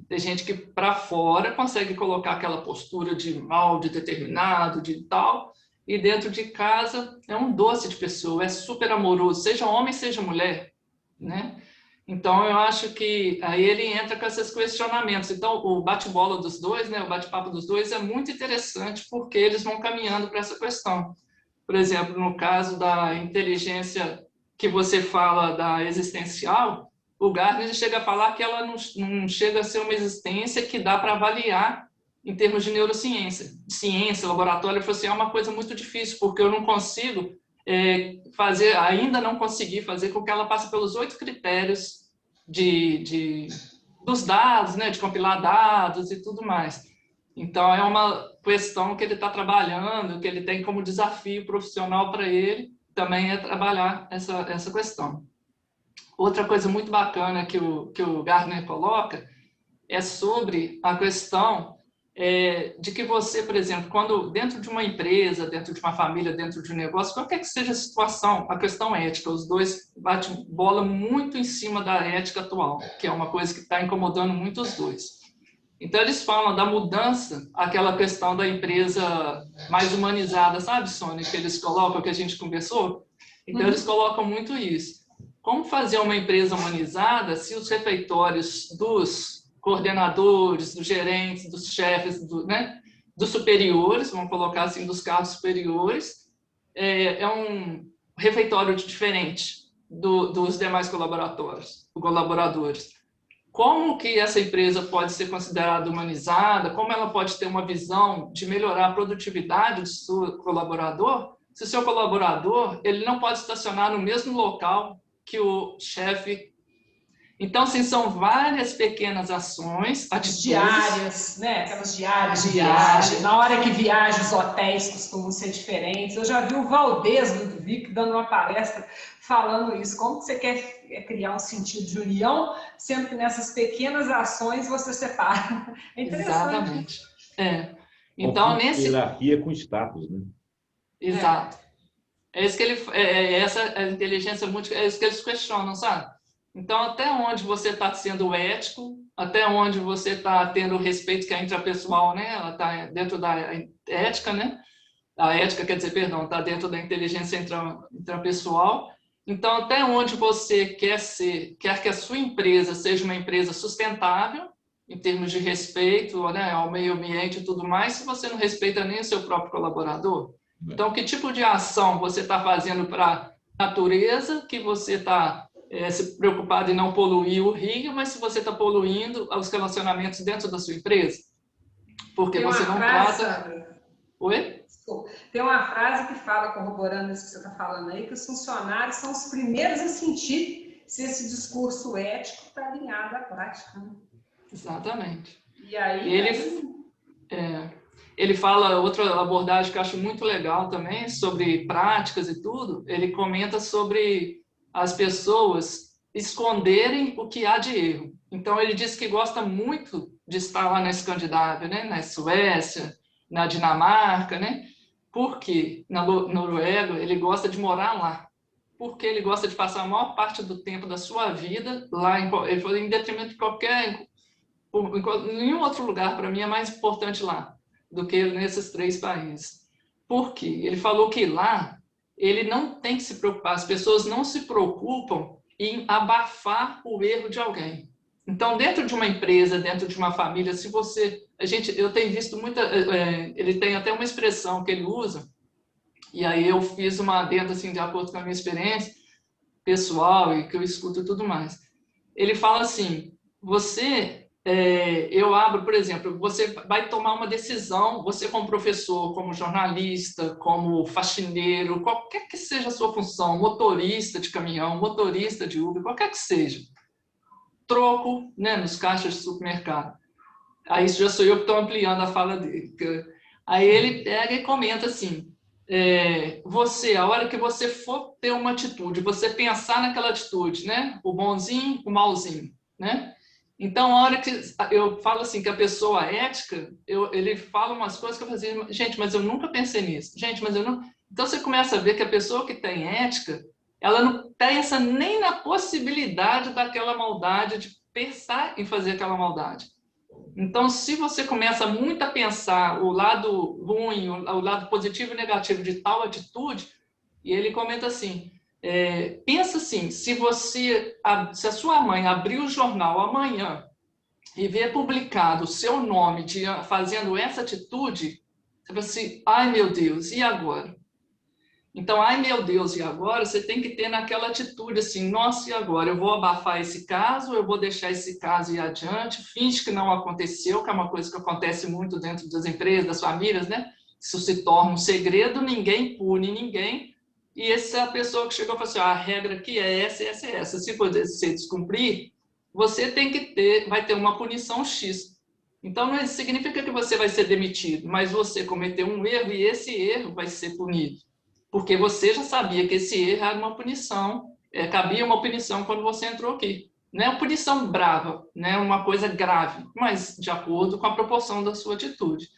Tem gente que para fora consegue colocar aquela postura de mal, de determinado, de tal, e dentro de casa é um doce de pessoa, é super amoroso, seja homem, seja mulher, né? Então, eu acho que aí ele entra com esses questionamentos. Então, o bate-bola dos dois, né, o bate-papo dos dois é muito interessante porque eles vão caminhando para essa questão. Por exemplo, no caso da inteligência que você fala da existencial, o Gardner chega a falar que ela não chega a ser uma existência que dá para avaliar em termos de neurociência. Ciência, laboratório, ele falou assim, é uma coisa muito difícil, porque eu não consigo fazer, ainda não consegui fazer com que ela passe pelos 8 critérios dos dados, né, de compilar dados e tudo mais. Então, é uma questão que ele está trabalhando, que ele tem como desafio profissional para ele, também é trabalhar essa questão. Outra coisa muito bacana que o Gardner coloca é sobre a questão de que você, por exemplo, quando dentro de uma empresa, dentro de uma família, dentro de um negócio, qualquer que seja a situação, a questão ética, os dois batem bola muito em cima da ética atual, que é uma coisa que está incomodando muito os dois. Então, eles falam da mudança, aquela questão da empresa mais humanizada, sabe, Sônia, que eles colocam, que a gente conversou? Então, eles colocam muito isso. Como fazer uma empresa humanizada se os refeitórios dos coordenadores, dos gerentes, dos chefes, dos superiores, vamos colocar assim, dos cargos superiores, é um refeitório diferente dos demais colaboradores. Como que essa empresa pode ser considerada humanizada? Como ela pode ter uma visão de melhorar a produtividade do seu colaborador? Se o seu colaborador ele não pode estacionar no mesmo local que o chefe. Então, assim, são várias pequenas ações, atitudes. Diárias, né? Aquelas diárias de viagem. Na hora que viaja, os hotéis costumam ser diferentes. Eu já vi o Valdez Ludwig dando uma palestra falando isso. Como que você quer criar um sentido de união, sendo que nessas pequenas ações você separa? É interessante. Exatamente. Então, hierarquia com status, né? Exato. É isso que essa inteligência múltipla, é isso que eles questionam, sabe? Então, até onde você está sendo ético, até onde você está tendo o respeito que é intrapessoal, né? Ela está dentro da ética, né? A ética, quer dizer, perdão, está dentro da inteligência intrapessoal. Então, até onde você quer que a sua empresa seja uma empresa sustentável, em termos de respeito, né, ao meio ambiente e tudo mais, se você não respeita nem o seu próprio colaborador? Então, que tipo de ação você está fazendo para a natureza, que você está se preocupado em não poluir o rio, mas se você está poluindo os relacionamentos dentro da sua empresa? Porque você não trata... Oi? Tem uma frase que fala, corroborando isso que você está falando aí, que os funcionários são os primeiros a sentir se esse discurso ético está alinhado à prática. Né? Exatamente. E aí... Ele fala, outra abordagem que eu acho muito legal também, sobre práticas e tudo, ele comenta sobre as pessoas esconderem o que há de erro. Então, ele diz que gosta muito de estar lá na Escandinávia, né? Na Suécia, na Dinamarca, né? Porque na Noruega ele gosta de morar lá. Porque ele gosta de passar a maior parte do tempo da sua vida lá, ele falou, em detrimento de qualquer... Em nenhum outro lugar, para mim, é mais importante lá do que nesses 3 países. Por quê? Ele falou que lá ele não tem que se preocupar, as pessoas não se preocupam em abafar o erro de alguém. Então, dentro de uma empresa, dentro de uma família, se você... eu tenho visto muita... ele tem até uma expressão que ele usa, e aí eu fiz uma adenda, assim, de acordo com a minha experiência pessoal e que eu escuto e tudo mais. Ele fala assim, eu abro, por exemplo, você vai tomar uma decisão, você como professor, como jornalista, como faxineiro, qualquer que seja a sua função, motorista de caminhão, motorista de Uber, qualquer que seja, troco, né, nos caixas de supermercado. Aí isso já sou eu que estou ampliando a fala dele. Aí ele pega e comenta assim, a hora que você for ter uma atitude, você pensar naquela atitude, né, o bonzinho, o malzinho, né? Então, a hora que eu falo assim que a pessoa ética, ele fala umas coisas que eu fazia, gente, mas eu nunca pensei nisso. Gente, mas eu não... Então, você começa a ver que a pessoa que tem ética, ela não pensa nem na possibilidade daquela maldade, de pensar em fazer aquela maldade. Então, se você começa muito a pensar o lado ruim, o lado positivo e negativo de tal atitude, e ele comenta assim, pensa assim, se a sua mãe abrir o jornal amanhã e ver publicado o seu nome fazendo essa atitude, você vai assim, ai meu Deus, e agora? Então, ai meu Deus, e agora? Você tem que ter naquela atitude assim, nossa, e agora? Eu vou abafar esse caso, eu vou deixar esse caso ir adiante, finge que não aconteceu, que é uma coisa que acontece muito dentro das empresas, das famílias, né? Isso se torna um segredo, ninguém pune ninguém, e essa é a pessoa que chegou e falou assim, a regra aqui é essa, essa e essa. Se você descumprir, você vai ter uma punição X. Então, não significa que você vai ser demitido, mas você cometeu um erro e esse erro vai ser punido. Porque você já sabia que esse erro era uma punição, cabia uma punição quando você entrou aqui. Não é uma punição brava, não é uma coisa grave, mas de acordo com a proporção da sua atitude.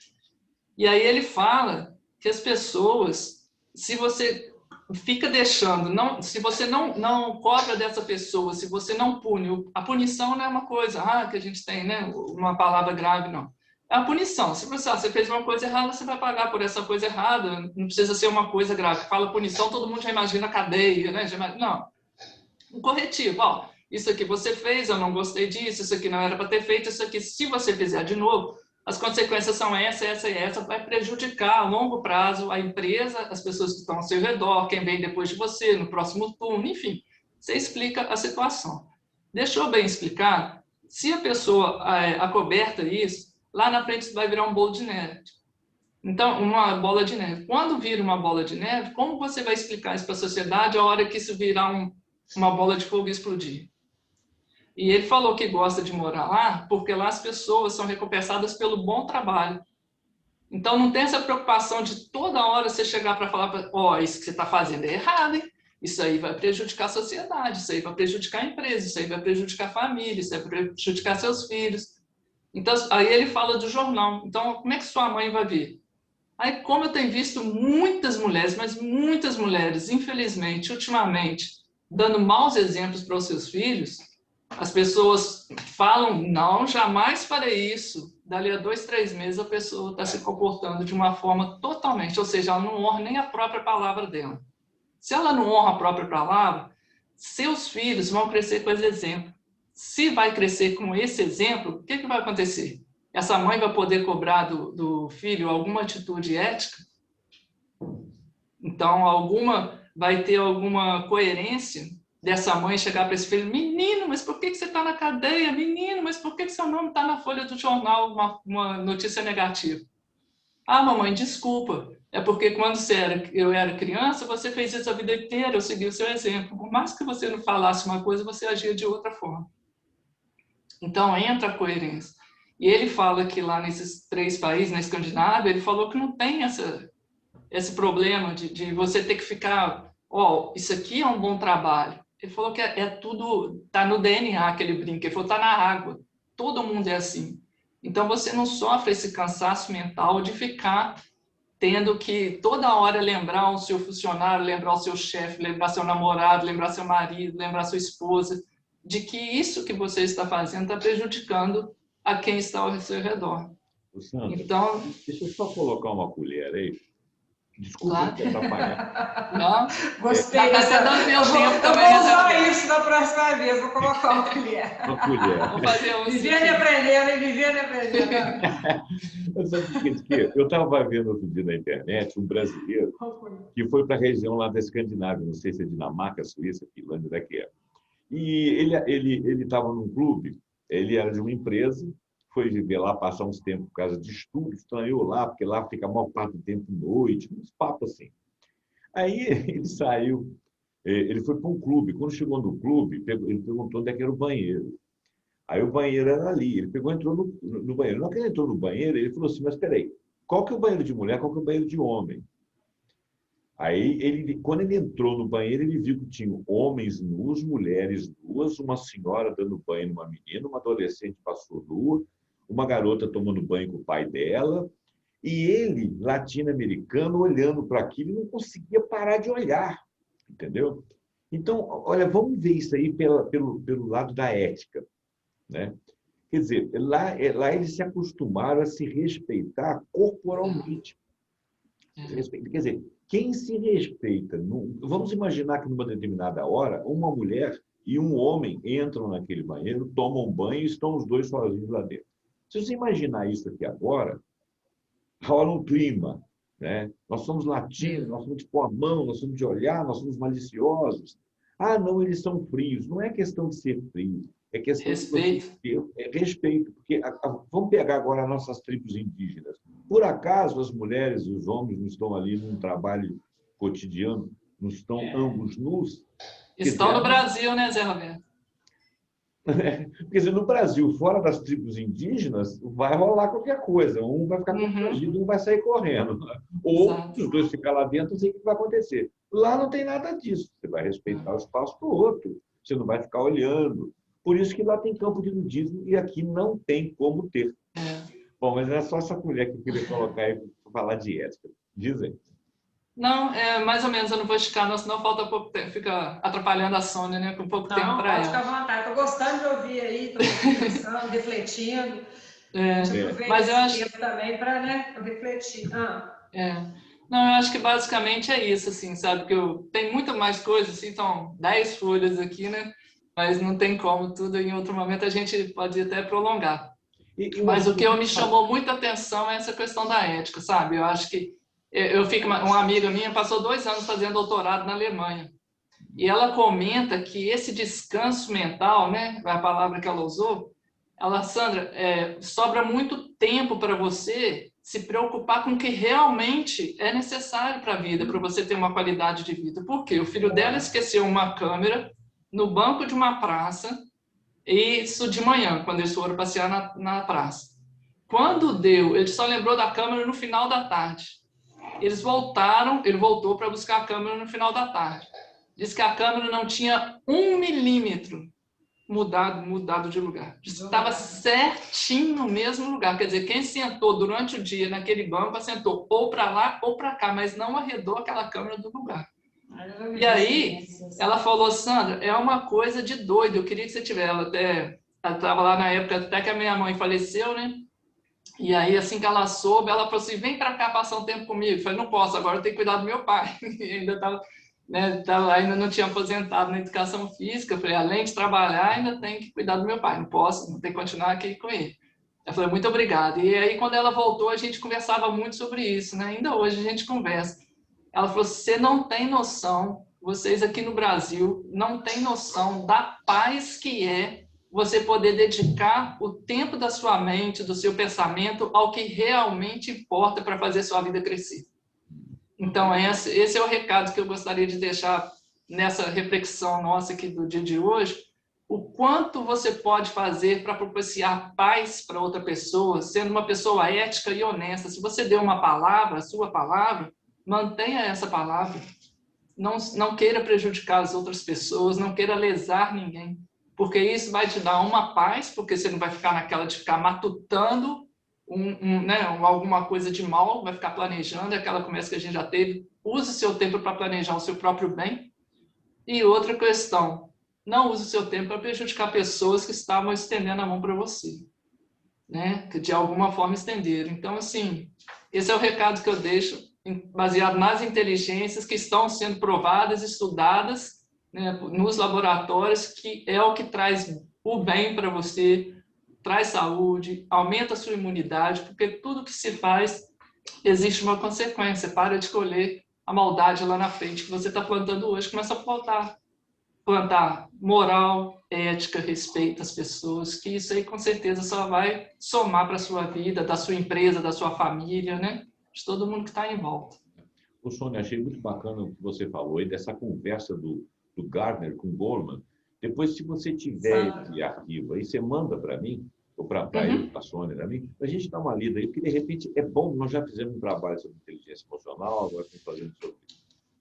E aí ele fala que as pessoas, se você fica deixando, se você não cobra dessa pessoa, se você não pune, a punição não é uma coisa que a gente tem, né, uma palavra grave, não. É a punição. Se você fez uma coisa errada, você vai pagar por essa coisa errada. Não precisa ser uma coisa grave. Fala punição, todo mundo já imagina cadeia, né? Não. Um corretivo. Ó, isso aqui você fez, eu não gostei disso, isso aqui não era para ter feito, isso aqui, se você fizer de novo, as consequências são essa, essa e essa, vai prejudicar a longo prazo a empresa, as pessoas que estão ao seu redor, quem vem depois de você, no próximo turno, enfim. Você explica a situação. Deixou bem explicado? Se a pessoa acoberta isso, lá na frente vai virar um bolo de neve. Então, uma bola de neve. Quando vira uma bola de neve, como você vai explicar isso para a sociedade a hora que isso virar uma bola de fogo e explodir? E ele falou que gosta de morar lá porque lá as pessoas são recompensadas pelo bom trabalho. Então, não tem essa preocupação de toda hora você chegar para falar, isso que você está fazendo é errado, hein? Isso aí vai prejudicar a sociedade, isso aí vai prejudicar a empresa, isso aí vai prejudicar a família, isso aí vai prejudicar seus filhos. Então, aí ele fala do jornal. Então, como é que sua mãe vai ver? Aí, como eu tenho visto muitas mulheres, mas muitas mulheres, infelizmente, ultimamente, dando maus exemplos para os seus filhos, as pessoas falam, não, jamais farei isso. Dali a 2, 3 meses, a pessoa está se comportando de uma forma totalmente, ou seja, ela não honra nem a própria palavra dela. Se ela não honra a própria palavra, seus filhos vão crescer com esse exemplo. Se vai crescer com esse exemplo, o que vai acontecer? Essa mãe vai poder cobrar do filho alguma atitude ética? Então, vai ter alguma coerência dessa mãe chegar para esse filho, menino, mas por que você está na cadeia? Menino, mas por que seu nome está na folha do jornal, uma notícia negativa? Ah, mamãe, desculpa. É porque quando eu era criança, você fez isso a vida inteira, eu segui o seu exemplo. Por mais que você não falasse uma coisa, você agia de outra forma. Então, entra a coerência. E ele fala que lá nesses 3 países, na Escandinávia, ele falou que não tem esse problema de você ter que ficar, isso aqui é um bom trabalho. Ele falou que tudo, está no DNA que ele brinca, ele falou, está na água. Todo mundo é assim. Então, você não sofre esse cansaço mental de ficar tendo que toda hora lembrar o seu funcionário, lembrar o seu chefe, lembrar seu namorado, lembrar seu marido, lembrar sua esposa, de que isso que você está fazendo está prejudicando a quem está ao seu redor. Sandra, então, deixa eu só colocar uma colher aí. Desculpa te atrapalhar. Não, gostei. Está dando meu tempo também. Eu vou usar isso da próxima vez, vou colocar uma colher. Uma colher. Vou fazer vivendo e aprendendo, vivendo e aprendendo. Sabe o que? Eu estava vendo outro dia na internet um brasileiro que foi para a região lá da Escandinávia, não sei se é Dinamarca, Suíça, Finlândia, daqui é. E ele estava num clube, ele era de uma empresa, foi viver lá, passar uns tempos por causa de estudo, estranhou lá, porque lá fica a maior parte do tempo noite, uns papos assim. Aí ele saiu, ele foi para um clube. Quando chegou no clube, ele perguntou onde é que era o banheiro. Aí o banheiro era ali. Ele pegou e entrou no banheiro. Na hora que ele entrou no banheiro, ele falou assim, mas espera aí, qual que é o banheiro de mulher, qual que é o banheiro de homem? Aí, quando ele entrou no banheiro, ele viu que tinha homens nus, mulheres nuas, uma senhora dando banho numa menina, uma adolescente passou nua, uma garota tomando banho com o pai dela, e ele, latino-americano, olhando para aquilo, não conseguia parar de olhar, entendeu? Então, olha, vamos ver isso aí pelo lado da ética, né? Quer dizer, lá eles se acostumaram a se respeitar corporalmente. Quer dizer, quem se respeita... Vamos imaginar que numa determinada hora, uma mulher e um homem entram naquele banheiro, tomam um banho e estão os dois sozinhos lá dentro. Se você imaginar isso aqui agora, rola um clima, né? Nós somos latinos, nós somos de pôr a mão, nós somos de olhar, nós somos maliciosos. Ah, não, eles são frios. Não é questão de ser frio, é questão Respeito. de ter respeito. Porque vamos pegar agora as nossas tribos indígenas. Por acaso as mulheres e os homens não estão ali num trabalho cotidiano, não estão ambos nus? Estão no Brasil, né, Zé Roberto? Quer dizer, no Brasil, fora das tribos indígenas, vai rolar qualquer coisa. Um vai ficar constrangido, um vai sair correndo. Ou, se os dois ficarem lá dentro, não sei o que vai acontecer. Lá não tem nada disso. Você vai respeitar o espaço do outro. Você não vai ficar olhando. Por isso que lá tem campo de nudismo e aqui não tem como ter. Bom, mas é só essa colher que eu queria colocar aí para falar de ética. Diz aí. Não, mais ou menos, eu não vou esticar, não, senão falta pouco tempo, fica atrapalhando a Sônia, né, com pouco tempo para ela. Pode ficar à vontade, estou gostando de ouvir aí, estou pensando, refletindo. Mas eu acho tempo também para, né, refletir. Não, eu acho que basicamente é isso, assim, sabe, que tem muito mais coisas, assim, então 10 folhas aqui, né, mas não tem como, tudo em outro momento a gente pode até prolongar. Mas o que me chamou muita atenção é essa questão da ética, sabe, eu acho que uma amiga minha passou 2 anos fazendo doutorado na Alemanha. E ela comenta que esse descanso mental, né, a palavra que ela usou, Sandra, sobra muito tempo para você se preocupar com o que realmente é necessário para a vida, para você ter uma qualidade de vida. Por quê? O filho dela esqueceu uma câmera no banco de uma praça, isso de manhã, quando eles foram passear na praça. Quando ele só lembrou da câmera no final da tarde. Ele voltou para buscar a câmera no final da tarde. Diz que a câmera não tinha 1 milímetro mudado de lugar. Estava certinho no mesmo lugar. Quer dizer, quem sentou durante o dia naquele banco, sentou ou para lá ou para cá, mas não arredou aquela câmera do lugar. E aí, ela falou, Sandra, é uma coisa de doido, eu queria que você tivesse. Ela estava lá na época até que a minha mãe faleceu, né? E aí, assim que ela soube, ela falou assim, vem para cá passar um tempo comigo. Eu falei, não posso, agora eu tenho que cuidar do meu pai. Ainda não tinha aposentado na educação física. Eu falei, além de trabalhar, ainda tenho que cuidar do meu pai. Não posso, não tenho que continuar aqui com ele. Ela falou, muito obrigada. E aí, quando ela voltou, a gente conversava muito sobre isso, né? Ainda hoje a gente conversa. Ela falou, você não tem noção, vocês aqui no Brasil não têm noção da paz que é você poder dedicar o tempo da sua mente, do seu pensamento, ao que realmente importa para fazer sua vida crescer. Então, esse é o recado que eu gostaria de deixar nessa reflexão nossa aqui do dia de hoje. O quanto você pode fazer para propiciar paz para outra pessoa, sendo uma pessoa ética e honesta. Se você deu uma palavra, a sua palavra, mantenha essa palavra. Não queira prejudicar as outras pessoas, não queira lesar ninguém. Porque isso vai te dar uma paz, porque você não vai ficar naquela de ficar matutando alguma coisa de mal, vai ficar planejando, aquela conversa que a gente já teve. Use o seu tempo para planejar o seu próprio bem. E outra questão, não use o seu tempo para prejudicar pessoas que estavam estendendo a mão para você, né? Que de alguma forma estenderam. Então, assim, esse é o recado que eu deixo, baseado nas inteligências que estão sendo provadas, estudadas, né, nos laboratórios, que é o que traz o bem para você, traz saúde, aumenta a sua imunidade, porque tudo que se faz existe uma consequência. Para de colher a maldade lá na frente que você está plantando hoje, começa a plantar moral, ética, respeito às pessoas, que isso aí com certeza só vai somar para a sua vida, da sua empresa, da sua família, né? De todo mundo que está em volta. O Sônia, achei muito bacana o que você falou aí, dessa conversa do Gardner com Goleman. Depois, se você tiver esse arquivo aí, você manda para mim, ou para ele, para a Sônia, para mim, a gente dá uma lida aí, porque de repente é bom, nós já fizemos um trabalho sobre inteligência emocional, agora estamos fazendo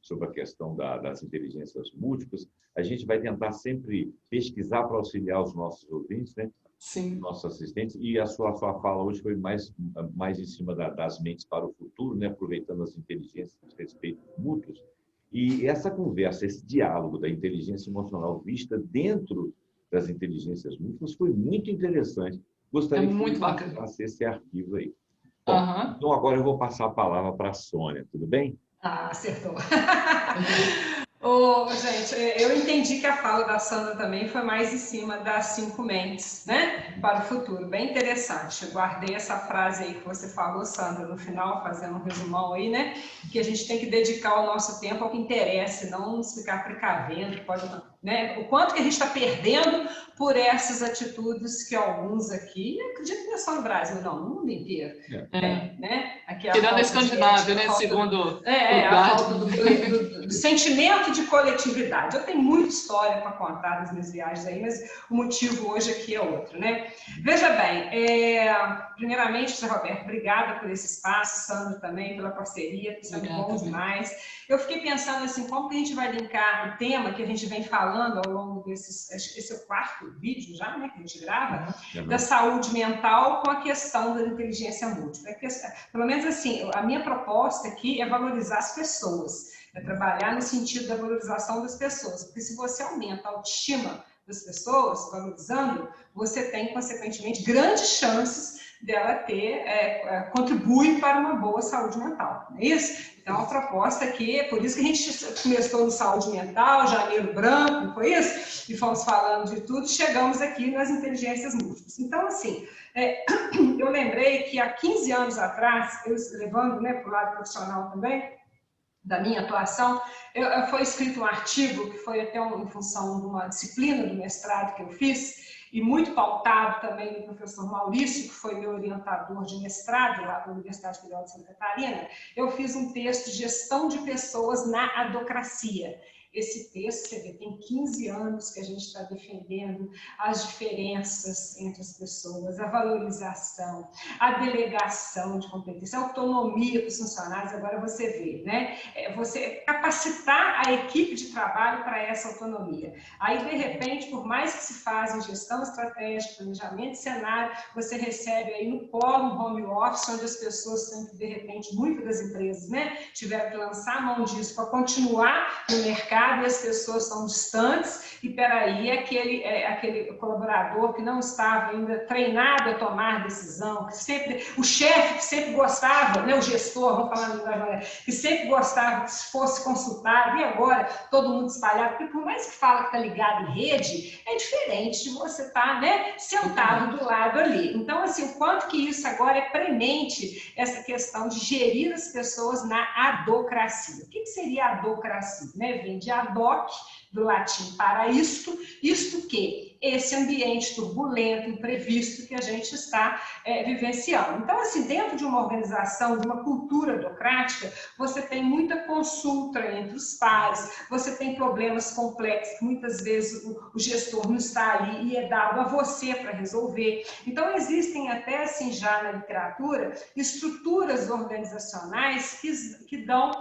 sobre a questão das inteligências múltiplas. A gente vai tentar sempre pesquisar para auxiliar os nossos ouvintes, né? Sim. Nossos assistentes. E a sua fala hoje foi mais em cima das mentes para o futuro, né? Aproveitando as inteligências, os respeitos mútuos. E essa conversa, esse diálogo da inteligência emocional vista dentro das inteligências múltiplas foi muito interessante. Gostaria muito que bacana. passasse esse arquivo aí. Bom, então agora eu vou passar a palavra para a Sônia, tudo bem? Ah, acertou. Gente, eu entendi que a fala da Sandra também foi mais em cima das 5 mentes, né? Para o futuro. Bem interessante. Eu guardei essa frase aí que você falou, Sandra, no final, fazendo um resumão aí, né? Que a gente tem que dedicar o nosso tempo ao que interessa, não nos ficar precavendo, né? O quanto que a gente está perdendo por essas atitudes que alguns aqui, acredito que não é só no Brasil, não, no mundo inteiro, tem, né? Aqui Tirando a Escandinávia, né? Segundo a falta do sentimento de coletividade. Eu tenho muita história para contar das minhas viagens aí, mas o motivo hoje aqui é outro, né? Veja bem, primeiramente, José Roberto, obrigada por esse espaço, Sandro também, pela parceria, está sendo bom demais. Eu fiquei pensando assim, como que a gente vai linkar o tema que a gente vem falando ao longo desses, esse é o 4º vídeo já, né, que a gente grava, da saúde mental com a questão da inteligência múltipla. Pelo menos assim, a minha proposta aqui é valorizar as pessoas, é trabalhar no sentido da valorização das pessoas, porque se você aumenta a autoestima das pessoas, valorizando, você tem, consequentemente, grandes chances dela contribui para uma boa saúde mental, não é isso? Então, a proposta aqui, por isso que a gente começou no saúde mental, janeiro branco, não foi isso? E fomos falando de tudo, chegamos aqui nas inteligências múltiplas. Então, assim, eu lembrei que há 15 anos atrás, eu levando, né, para o lado profissional também, da minha atuação, foi escrito um artigo que foi até em função de uma disciplina do mestrado que eu fiz, e muito pautado também do professor Maurício, que foi meu orientador de mestrado lá da Universidade Federal de Santa Catarina. Eu fiz um texto de gestão de pessoas na adocracia. Esse texto, você vê, tem 15 anos que a gente está defendendo as diferenças entre as pessoas, a valorização, a delegação de competência, a autonomia dos funcionários. Agora você vê, né? Você capacitar a equipe de trabalho para essa autonomia. Aí, de repente, por mais que se faça gestão estratégica, planejamento de cenário, você recebe aí no polo um home office, onde as pessoas, de repente, muitas das empresas, né, tiveram que lançar a mão disso para continuar no mercado, e as pessoas são distantes, e peraí, aquele colaborador que não estava ainda treinado a tomar decisão, que sempre, o chefe que sempre gostava, né, o gestor, vamos falar agora, que sempre gostava que fosse consultado, e agora todo mundo espalhado, porque por mais que fala que está ligado em rede, é diferente de você estar, né, sentado do lado ali. Então, assim, o quanto que isso agora é premente, essa questão de gerir as pessoas na adocracia. O que seria a adocracia? Né? Vem de ad hoc, do latim para isto que? Esse ambiente turbulento, imprevisto que a gente está vivenciando. Então, assim, dentro de uma organização, de uma cultura adocrática, você tem muita consulta entre os pares, você tem problemas complexos, muitas vezes o gestor não está ali e é dado a você para resolver. Então, existem até, assim, já na literatura, estruturas organizacionais que dão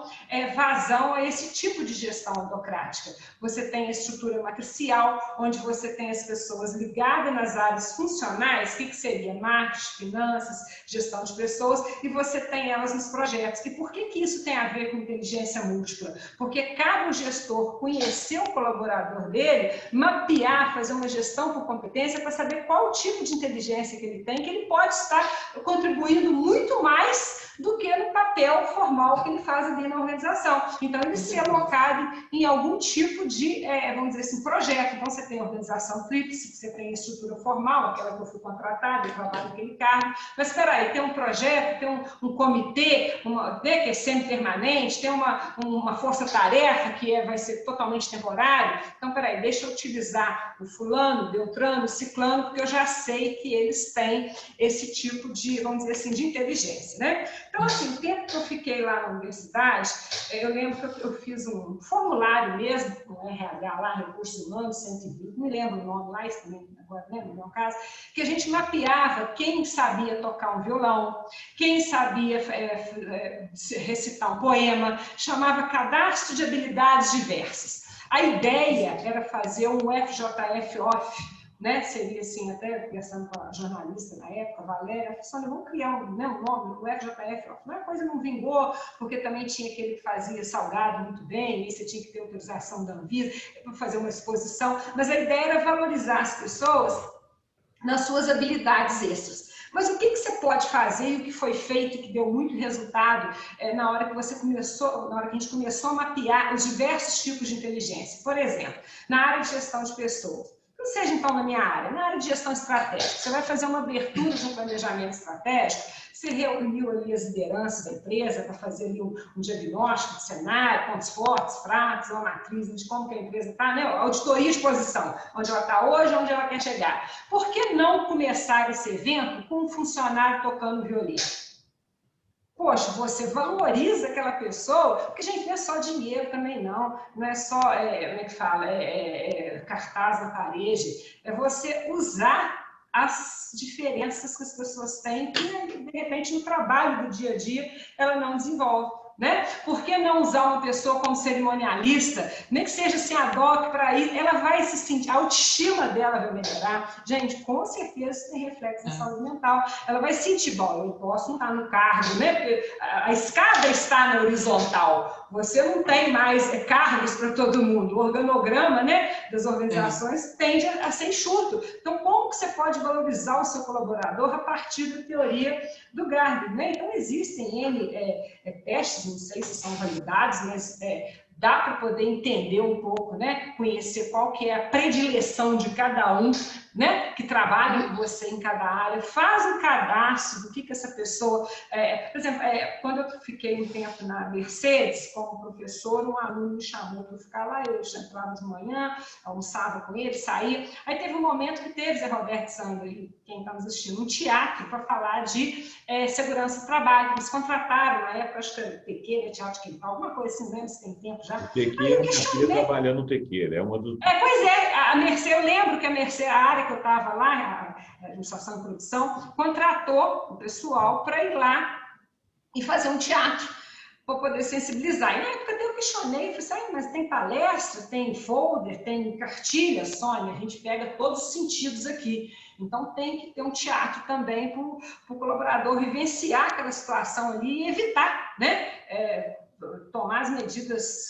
vazão a esse tipo de gestão adocrática. Você tem a estrutura matricial, onde você tem as pessoas ligadas nas áreas funcionais, o que seria marketing, finanças, gestão de pessoas, e você tem elas nos projetos. E por que isso tem a ver com inteligência múltipla? Porque cabe ao gestor conhecer o colaborador dele, mapear, fazer uma gestão por competência para saber qual tipo de inteligência que ele tem, que ele pode estar contribuindo muito mais do que no papel formal que ele faz ali na organização. Então, ele se alocado em algum tipo de, vamos dizer assim, projeto. Então, você tem a organização tríplice, você tem a estrutura formal, aquela que eu fui contratada, eu trabalho naquele cargo. Mas, espera aí, tem um projeto, tem um comitê, que é semi-permanente, tem uma força-tarefa que vai ser totalmente temporário. Então, espera aí, deixa eu utilizar o fulano, Beltrano, Ciclano, porque eu já sei que eles têm esse tipo de, vamos dizer assim, de inteligência, né? Então, assim, o tempo que eu fiquei lá na universidade, eu lembro que eu fiz um formulário mesmo, com o RH lá, Recursos Humanos, 120, me lembro o nome lá, isso também, agora, né, no meu caso, que a gente mapeava quem sabia tocar um violão, quem sabia recitar um poema, chamava cadastro de habilidades diversas. A ideia era fazer um FJF off, né? Seria assim, até conversando com a jornalista na época, a Valéria, eu falei, vamos criar um nome, o FJF. Mas a coisa não vingou, porque também tinha aquele que fazia salgado muito bem, e você tinha que ter autorização da Anvisa para fazer uma exposição. Mas a ideia era valorizar as pessoas nas suas habilidades extras. Mas o que você pode fazer e o que foi feito, que deu muito resultado na hora que você começou, na hora que a gente começou a mapear os diversos tipos de inteligência? Por exemplo, na área de gestão de pessoas. Não seja então na minha área, na área de gestão estratégica. Você vai fazer uma abertura de um planejamento estratégico, você reuniu ali as lideranças da empresa para fazer ali um diagnóstico de cenário, pontos fortes, fracos, uma matriz de como que a empresa está, né? Auditoria de posição, onde ela está hoje, onde ela quer chegar. Por que não começar esse evento com um funcionário tocando violino? Poxa, você valoriza aquela pessoa, porque, gente, não é só dinheiro também, não é só, como é que fala, cartaz na parede, é você usar as diferenças que as pessoas têm e, de repente, no trabalho do dia a dia, ela não desenvolve. Né? Por que não usar uma pessoa como cerimonialista, nem que seja assim ad hoc para ir, ela vai se sentir, a autoestima dela vai melhorar. Gente, com certeza isso tem reflexo na saúde mental. Ela vai sentir, bom, eu posso não estar no cargo, né? Porque a escada está na horizontal. Você não tem mais cargos para todo mundo. O organograma, né, das organizações tende a ser enxuto. Então, como que você pode valorizar o seu colaborador a partir da teoria do Gardner, né? Então, existem testes, não sei se são validados, mas dá para poder entender um pouco, né? Conhecer qual que é a predileção de cada um, né? Que trabalha com você em cada área, faz um cadastro do que essa pessoa... por exemplo, quando eu fiquei um tempo na Mercedes, como professor, um aluno me chamou para ficar lá, eu entrava de manhã, almoçava com ele, saía. Aí teve um momento que teve, Zé Roberto Sandro, quem está nos assistindo, um teatro para falar de segurança do trabalho. Eles contrataram, na época, acho que era Tequeira, Teatro Quintal, alguma coisa assim, né? Se tem tempo já. Tequeira, eu trabalhando no Tequeira, é uma dos... pois é, a Mercedes, eu lembro que a Mercedes, a área que eu estava lá, a administração e produção, contratou o pessoal para ir lá e fazer um teatro, para poder sensibilizar. E na época eu questionei, falei assim, mas tem palestra, tem folder, tem cartilha, Sônia, a gente pega todos os sentidos aqui. Então tem que ter um teatro também para o colaborador vivenciar aquela situação ali e evitar, né? Tomar as medidas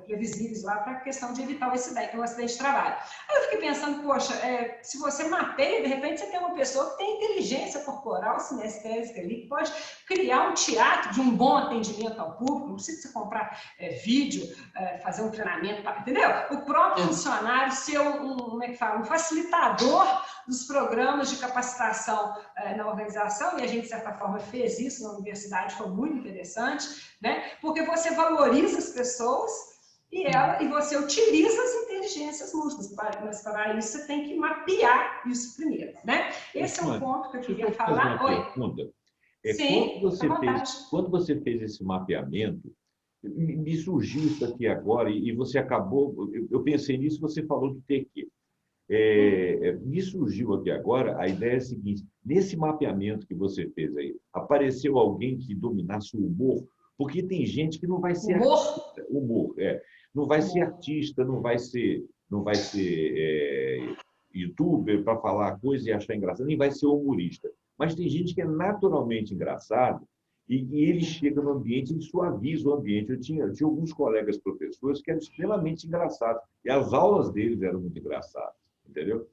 previsíveis lá para a questão de evitar um acidente de trabalho. Aí eu fiquei pensando, poxa, se você mapeia, de repente você tem uma pessoa que tem inteligência corporal, sinestésica ali, que pode criar um teatro de um bom atendimento ao público, não precisa você comprar vídeo, fazer um treinamento, entendeu? O próprio funcionário ser um facilitador dos programas de capacitação na organização, e a gente, de certa forma, fez isso na universidade, foi muito interessante, né? Porque você valoriza as pessoas e você utiliza as inteligências múltiplas, mas para isso você tem que mapear isso primeiro, né? Esse é um ponto que eu queria falar. Sim, quando você fez esse mapeamento, me surgiu isso aqui agora, e você acabou, eu pensei nisso, você falou do TQ. Me surgiu aqui agora a ideia seguinte: nesse mapeamento que você fez aí, apareceu alguém que dominasse o humor? Porque tem gente que não vai ser não vai ser artista, não vai ser youtuber para falar coisa e achar engraçado, nem vai ser humorista. Mas tem gente que é naturalmente engraçado e ele chega no ambiente e suaviza o ambiente. Eu tinha alguns colegas professores que eram extremamente engraçados e as aulas deles eram muito engraçadas, entendeu?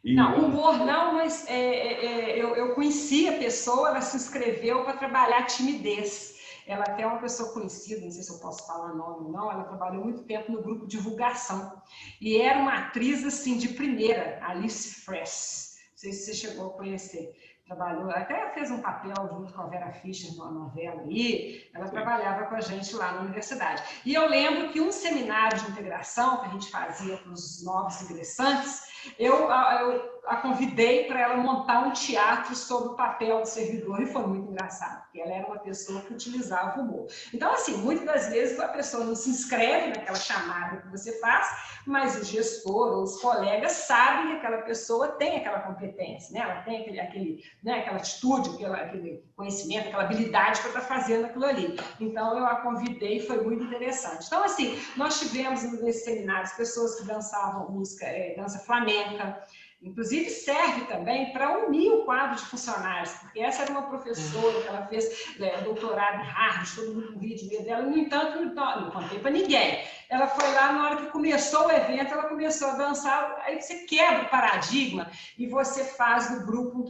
Não, humor não, mas eu conheci a pessoa, ela se inscreveu para trabalhar timidez. Ela até é uma pessoa conhecida, não sei se eu posso falar nome ou não, ela trabalhou muito tempo no grupo Divulgação. E era uma atriz, assim, de primeira, Alice Fresh. Não sei se você chegou a conhecer. Trabalhou, até fez um papel junto com a Vera Fischer numa novela aí, ela trabalhava com a gente lá na universidade. E eu lembro que um seminário de integração que a gente fazia para os novos ingressantes, eu a convidei para ela montar um teatro sobre o papel do servidor, e foi muito engraçado, porque ela era uma pessoa que utilizava o humor. Então, assim, muitas das vezes a pessoa não se inscreve naquela chamada que você faz, mas o gestor ou os colegas sabem que aquela pessoa tem aquela competência, né? Ela tem aquela atitude, aquele conhecimento, aquela habilidade para estar fazendo aquilo ali. Então, eu a convidei e foi muito interessante. Então, assim, nós tivemos nesses seminários pessoas que dançavam música, dança flamenca, Inclusive, serve também para unir o quadro de funcionários, porque essa era uma professora que ela fez doutorado em Harvard, todo mundo com vídeo dela, no entanto, não contei para ninguém. Ela foi lá, na hora que começou o evento, ela começou a dançar, aí você quebra o paradigma e você faz do grupo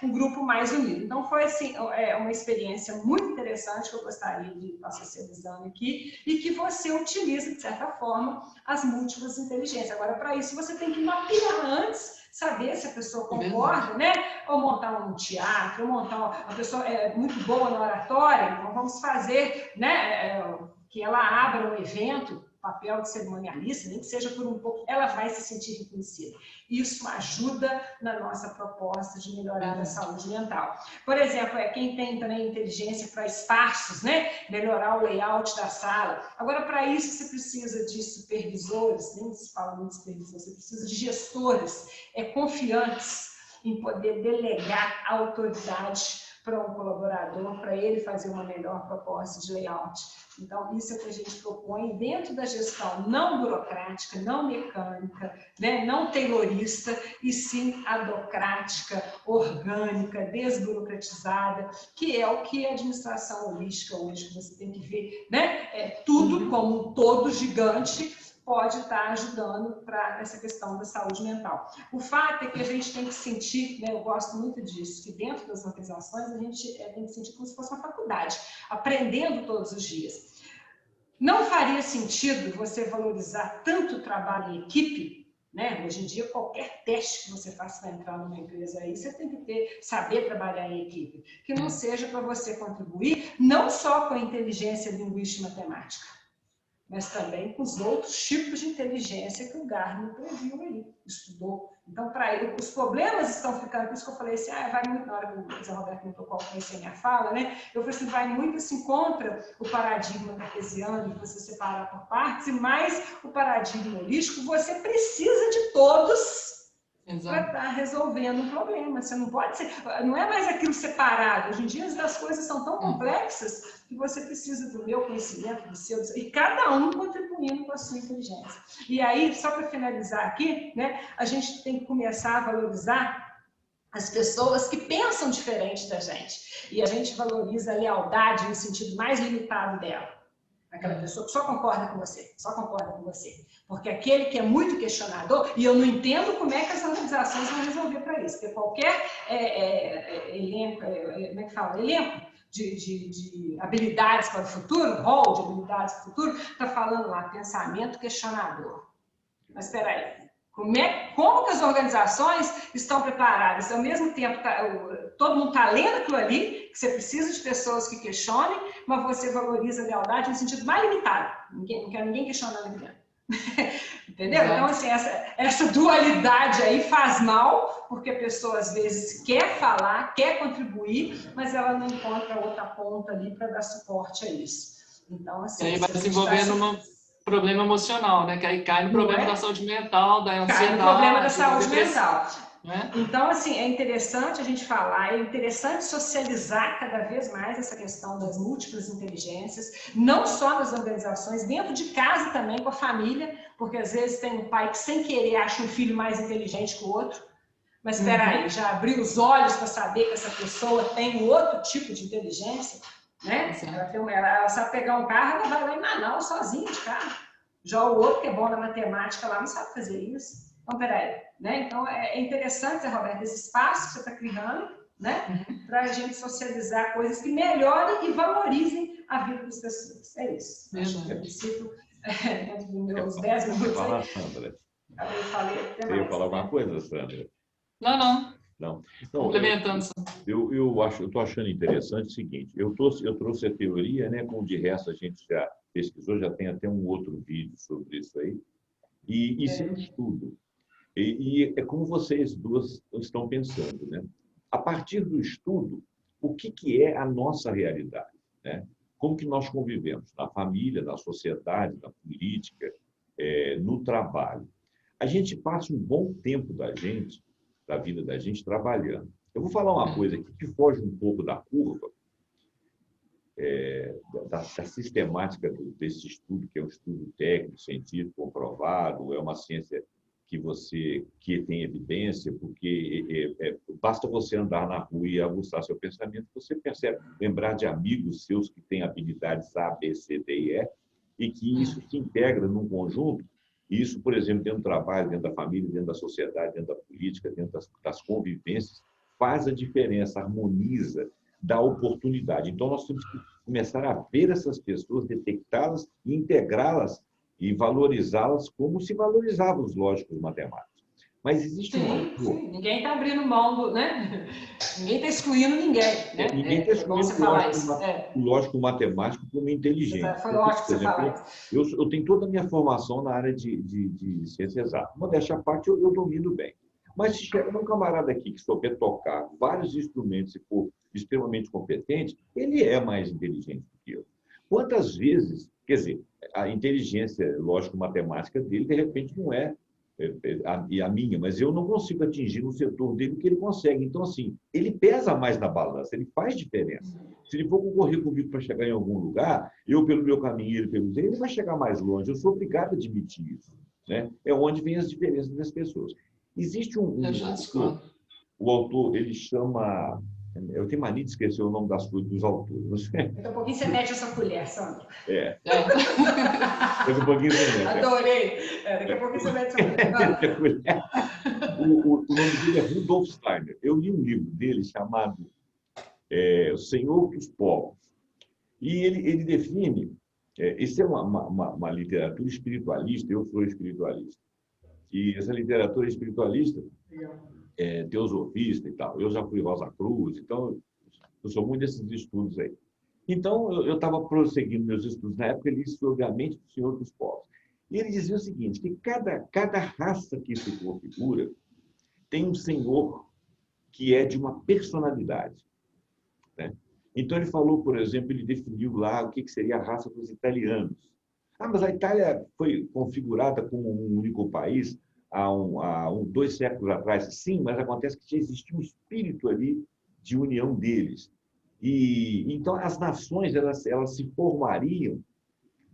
um grupo mais unido. Então, foi assim, uma experiência muito interessante que eu gostaria de estar socializando aqui e que você utiliza, de certa forma, as múltiplas inteligências. Agora, para isso, você tem que mapear antes, saber se a pessoa concorda, né? Ou montar um teatro, ou montar uma pessoa muito boa na oratória, então vamos fazer, né? Que ela abra um evento, papel de cerimonialista, nem que seja por um pouco, ela vai se sentir reconhecida. Isso ajuda na nossa proposta de melhorar a saúde mental. Por exemplo, quem tem também inteligência para espaços, né? Melhorar o layout da sala. Agora, para isso, você precisa de supervisores, nem se fala muito de supervisores, você precisa de gestores confiantes em poder delegar a autoridade para um colaborador, para ele fazer uma melhor proposta de layout. Então, isso é o que a gente propõe dentro da gestão não burocrática, não mecânica, né? Não taylorista, e sim adocrática, orgânica, desburocratizada, que é o que a administração holística hoje, que você tem que ver, né? Tudo como um todo gigante, pode estar ajudando para essa questão da saúde mental. O fato é que a gente tem que sentir, né, eu gosto muito disso, que dentro das organizações a gente tem que sentir como se fosse uma faculdade, aprendendo todos os dias. Não faria sentido você valorizar tanto o trabalho em equipe, né? Hoje em dia, qualquer teste que você faça para entrar numa empresa aí, você tem que saber trabalhar em equipe, que não seja para você contribuir, não só com a inteligência linguística e matemática, mas também com os outros tipos de inteligência que o Gardner previu aí, estudou. Então, para ele, os problemas estão ficando, por isso que eu falei assim, vai muito, na hora que o Zé Roberto me tocou conhecer a minha fala, né? Eu falei assim, vai muito assim contra o paradigma cartesiano, de você separar por partes, e mais o paradigma holístico, você precisa de todos para estar resolvendo um problema. Você não pode ser, não é mais aquilo separado. Hoje em dia as coisas são tão complexas que você precisa do meu conhecimento, do seu, e cada um contribuindo com a sua inteligência. E aí, só para finalizar aqui, né, a gente tem que começar a valorizar as pessoas que pensam diferente da gente. E a gente valoriza a lealdade no sentido mais limitado dela. Aquela pessoa que só concorda com você, só concorda com você. Porque aquele que é muito questionador, e eu não entendo como é que as organizações vão resolver para isso, porque qualquer elenco, como é que fala? Elenco de habilidades para o futuro, rol de habilidades para o futuro, está falando lá, pensamento questionador. Mas espera aí. Como que as organizações estão preparadas? Ao mesmo tempo, todo mundo está lendo aquilo ali, que você precisa de pessoas que questionem, mas você valoriza a lealdade no sentido mais limitado. Não quer ninguém questionando aqui dentro. Entendeu? Exato. Então, assim, essa dualidade aí faz mal, porque a pessoa, às vezes, quer falar, quer contribuir, mas ela não encontra outra ponta ali para dar suporte a isso. Então, assim... E aí vai desenvolvendo problema emocional, né? Que aí cai no problema da saúde mental, da ansiedade. Cai no problema da saúde mental. Né? Então, assim, é interessante a gente falar, é interessante socializar cada vez mais essa questão das múltiplas inteligências, não só nas organizações, dentro de casa também, com a família, porque às vezes tem um pai que sem querer acha um filho mais inteligente que o outro, mas espera aí, já abriu os olhos para saber que essa pessoa tem um outro tipo de inteligência, né? Ela sabe pegar um carro, ela vai lá em Manaus sozinha de carro. Já o outro que é bom na matemática lá não sabe fazer isso. Então, peraí, né? Então, é interessante, Roberto, esse espaço que você está criando, né? Para a gente socializar coisas que melhorem e valorizem a vida das pessoas. É isso. Acho que eu preciso, dentro dos meus 10 minutos aí. Sandra. Eu falei até mais. Você ia falar alguma coisa, Sandra? Não. Complementando. Eu estou achando interessante o seguinte, eu trouxe a teoria, né, como de resto a gente já pesquisou, já tem até um outro vídeo sobre isso aí, e isso é um estudo. E é como vocês duas estão pensando, né? A partir do estudo, o que é a nossa realidade, né? Como que nós convivemos na família, na sociedade, na política, no trabalho. A gente passa um bom tempo da vida da gente trabalhando. Eu vou falar uma coisa aqui que foge um pouco da curva, da sistemática desse estudo, que é um estudo técnico, científico, comprovado, é uma ciência que tem evidência, porque basta você andar na rua e aguçar seu pensamento, você percebe, lembrar de amigos seus que têm habilidades A, B, C, D e E, e que isso se integra num conjunto. Isso, por exemplo, dentro do trabalho, dentro da família, dentro da sociedade, dentro da política, dentro das convivências, faz a diferença, harmoniza, dá oportunidade. Então, nós temos que começar a ver essas pessoas, detectá-las e integrá-las e valorizá-las como se valorizavam os lógicos matemáticos. Mas existe um autor... Sim. Ninguém está abrindo mão, né? Ninguém está excluindo ninguém. Né? Ninguém está excluindo o lógico matemático como inteligente. Foi ótimo você falar isso. Eu tenho toda a minha formação na área de ciência exata. Modéstia à parte, eu domino bem. Mas se chega um camarada aqui que souber tocar vários instrumentos e for extremamente competente, ele é mais inteligente do que eu. Quantas vezes, quer dizer, a inteligência lógico-matemática dele, de repente, não é a minha, mas eu não consigo atingir no setor dele o que ele consegue. Então, assim, ele pesa mais na balança, ele faz diferença. Se ele for concorrer comigo para chegar em algum lugar, eu pelo meu caminho, ele pelo dele, ele vai chegar mais longe. Eu sou obrigado a admitir isso. Né? É onde vem as diferenças das pessoas. Existe o autor, ele chama... Eu tenho mania de esquecer o nome dos autores. Daqui a pouquinho você mete essa colher, Sandro. Daqui a pouquinho você mete. Adorei. Daqui a pouquinho você mete essa colher. O nome dele é Rudolf Steiner. Eu li um livro dele chamado O Senhor dos Povos. E ele define... Isso é uma literatura espiritualista, eu sou espiritualista. E essa literatura espiritualista... teosofista e tal. Eu já fui Rosa Cruz, então eu sou muito desses estudos aí. Então, eu estava prosseguindo meus estudos na época, ele li sobre a mente do Senhor dos Povos. E ele dizia o seguinte, que cada raça que se configura tem um senhor que é de uma personalidade. Né? Então, ele falou, por exemplo, ele definiu lá o que seria a raça dos italianos. Mas a Itália foi configurada como um único país há 2 séculos atrás. Sim, mas acontece que já existia um espírito ali de união deles. E então as nações elas se formariam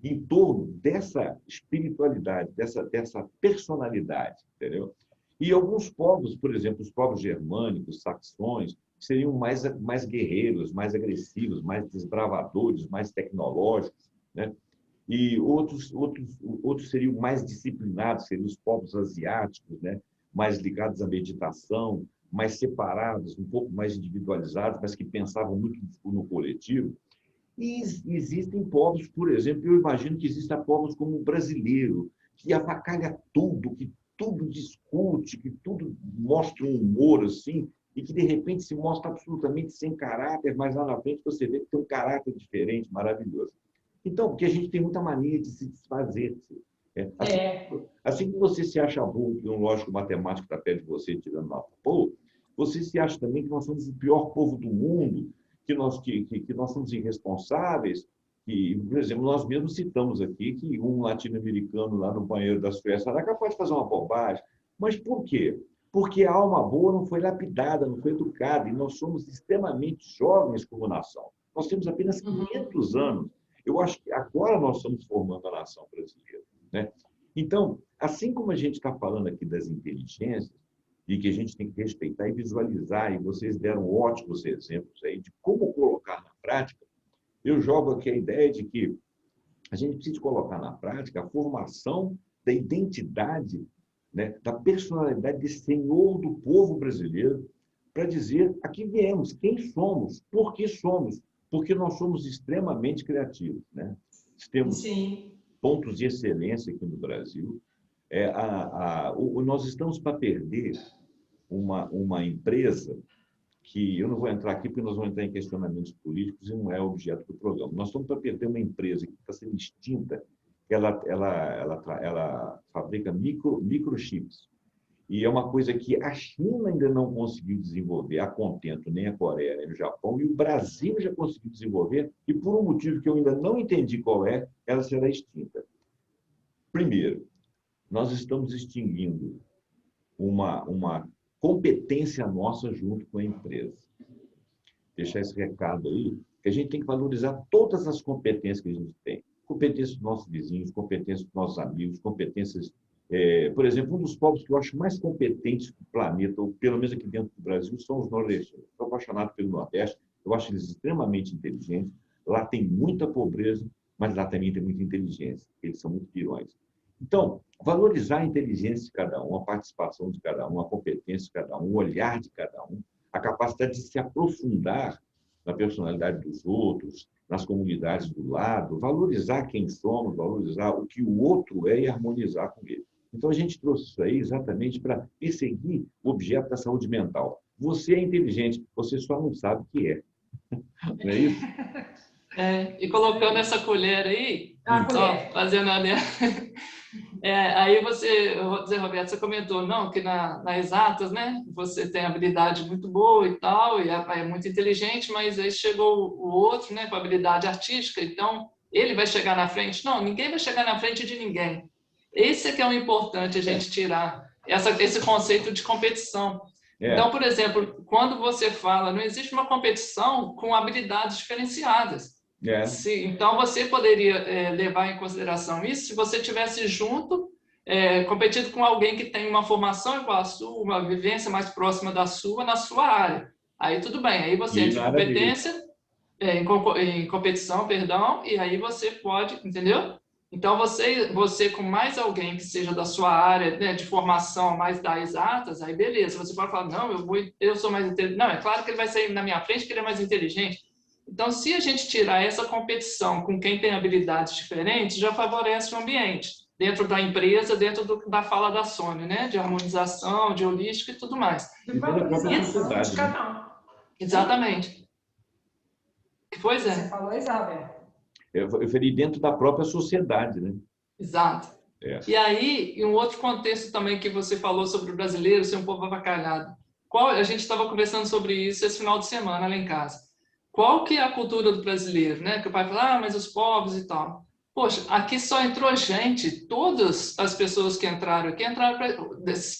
em torno dessa espiritualidade, dessa personalidade, entendeu? E alguns povos, por exemplo, os povos germânicos, saxões, seriam mais guerreiros, mais agressivos, mais desbravadores, mais tecnológicos, né? E outros seriam mais disciplinados, seriam os povos asiáticos, né? Mais ligados à meditação, mais separados, um pouco mais individualizados, mas que pensavam muito no coletivo. E existem povos, por exemplo, eu imagino que existam povos como o brasileiro, que avacalha tudo, que tudo discute, que tudo mostra um humor assim, e que de repente se mostra absolutamente sem caráter, mas lá na frente você vê que tem um caráter diferente, maravilhoso. Então, porque a gente tem muita mania de se desfazer. Assim que você se acha burro, que um lógico matemático está perto de você, tirando nota boa, você se acha também que nós somos o pior povo do mundo, que nós somos irresponsáveis. E, por exemplo, nós mesmos citamos aqui que um latino-americano lá no banheiro das festas era capaz de fazer uma bobagem. Mas por quê? Porque a alma boa não foi lapidada, não foi educada, e nós somos extremamente jovens como nação. Nós temos apenas 500 anos. Eu acho que agora nós estamos formando a nação brasileira. Né? Então, assim como a gente está falando aqui das inteligências, e que a gente tem que respeitar e visualizar, e vocês deram ótimos exemplos aí de como colocar na prática, eu jogo aqui a ideia de que a gente precisa colocar na prática a formação da identidade, né, da personalidade de senhor do povo brasileiro, para dizer a que viemos, quem somos, por que somos, porque nós somos extremamente criativos. Né? Temos pontos de excelência aqui no Brasil. Nós estamos para perder uma empresa que, eu não vou entrar aqui porque nós vamos entrar em questionamentos políticos e não é objeto do programa. Nós estamos para perder uma empresa que está sendo extinta, ela fabrica microchips. E é uma coisa que a China ainda não conseguiu desenvolver a contento, nem a Coreia, nem o Japão, e o Brasil já conseguiu desenvolver, e por um motivo que eu ainda não entendi qual é, ela será extinta. Primeiro, nós estamos extinguindo uma competência nossa junto com a empresa. Deixar esse recado aí, que a gente tem que valorizar todas as competências que a gente tem. Competências dos nossos vizinhos, competências dos nossos amigos, competências Por exemplo, um dos povos que eu acho mais competentes do planeta, ou pelo menos aqui dentro do Brasil, são os nordestinos. Estou apaixonado pelo Nordeste, eu acho eles extremamente inteligentes. Lá tem muita pobreza, mas lá também tem muita inteligência. Eles são muito pirões. Então, valorizar a inteligência de cada um, a participação de cada um, a competência de cada um, o olhar de cada um, a capacidade de se aprofundar na personalidade dos outros, nas comunidades do lado, valorizar quem somos, valorizar o que o outro é e harmonizar com ele. Então, a gente trouxe isso aí exatamente para perseguir o objeto da saúde mental. Você é inteligente, você só não sabe o que é. Não é isso? E colocando essa colher aí, colher. fazendo a aí você, Roberto, você comentou, não, que na exatas, né, você tem habilidade muito boa e tal, e é muito inteligente, mas aí chegou o outro, né, com habilidade artística, então ele vai chegar na frente. Não, ninguém vai chegar na frente de ninguém. Esse é que é o importante a gente tirar, esse conceito de competição. Então, por exemplo, quando você fala, não existe uma competição com habilidades diferenciadas. Então, você poderia levar em consideração isso se você tivesse junto, competido com alguém que tem uma formação igual à sua, uma vivência mais próxima da sua, na sua área. Aí tudo bem, aí você entra em competência, em competição, perdão, e aí você pode, entendeu? Então, você com mais alguém que seja da sua área, né, de formação, mais das exatas, aí beleza, você pode falar, não, eu sou mais inteligente. Não, é claro que ele vai sair na minha frente, que ele é mais inteligente. Então, se a gente tirar essa competição com quem tem habilidades diferentes, já favorece o ambiente, dentro da empresa, dentro da fala da Sônia, né? De harmonização, de holística e tudo mais. De valorização de cada um. Exatamente. Pois é. Você falou, Isabel. Eu falei dentro da própria sociedade, né? Exato. E aí, em um outro contexto também que você falou sobre o brasileiro ser um povo avacalhado. A gente estava conversando sobre isso esse final de semana lá em casa. Qual que é a cultura do brasileiro, né? Que o pai fala, mas os povos e tal. Poxa, aqui só entrou gente, todas as pessoas que entraram aqui,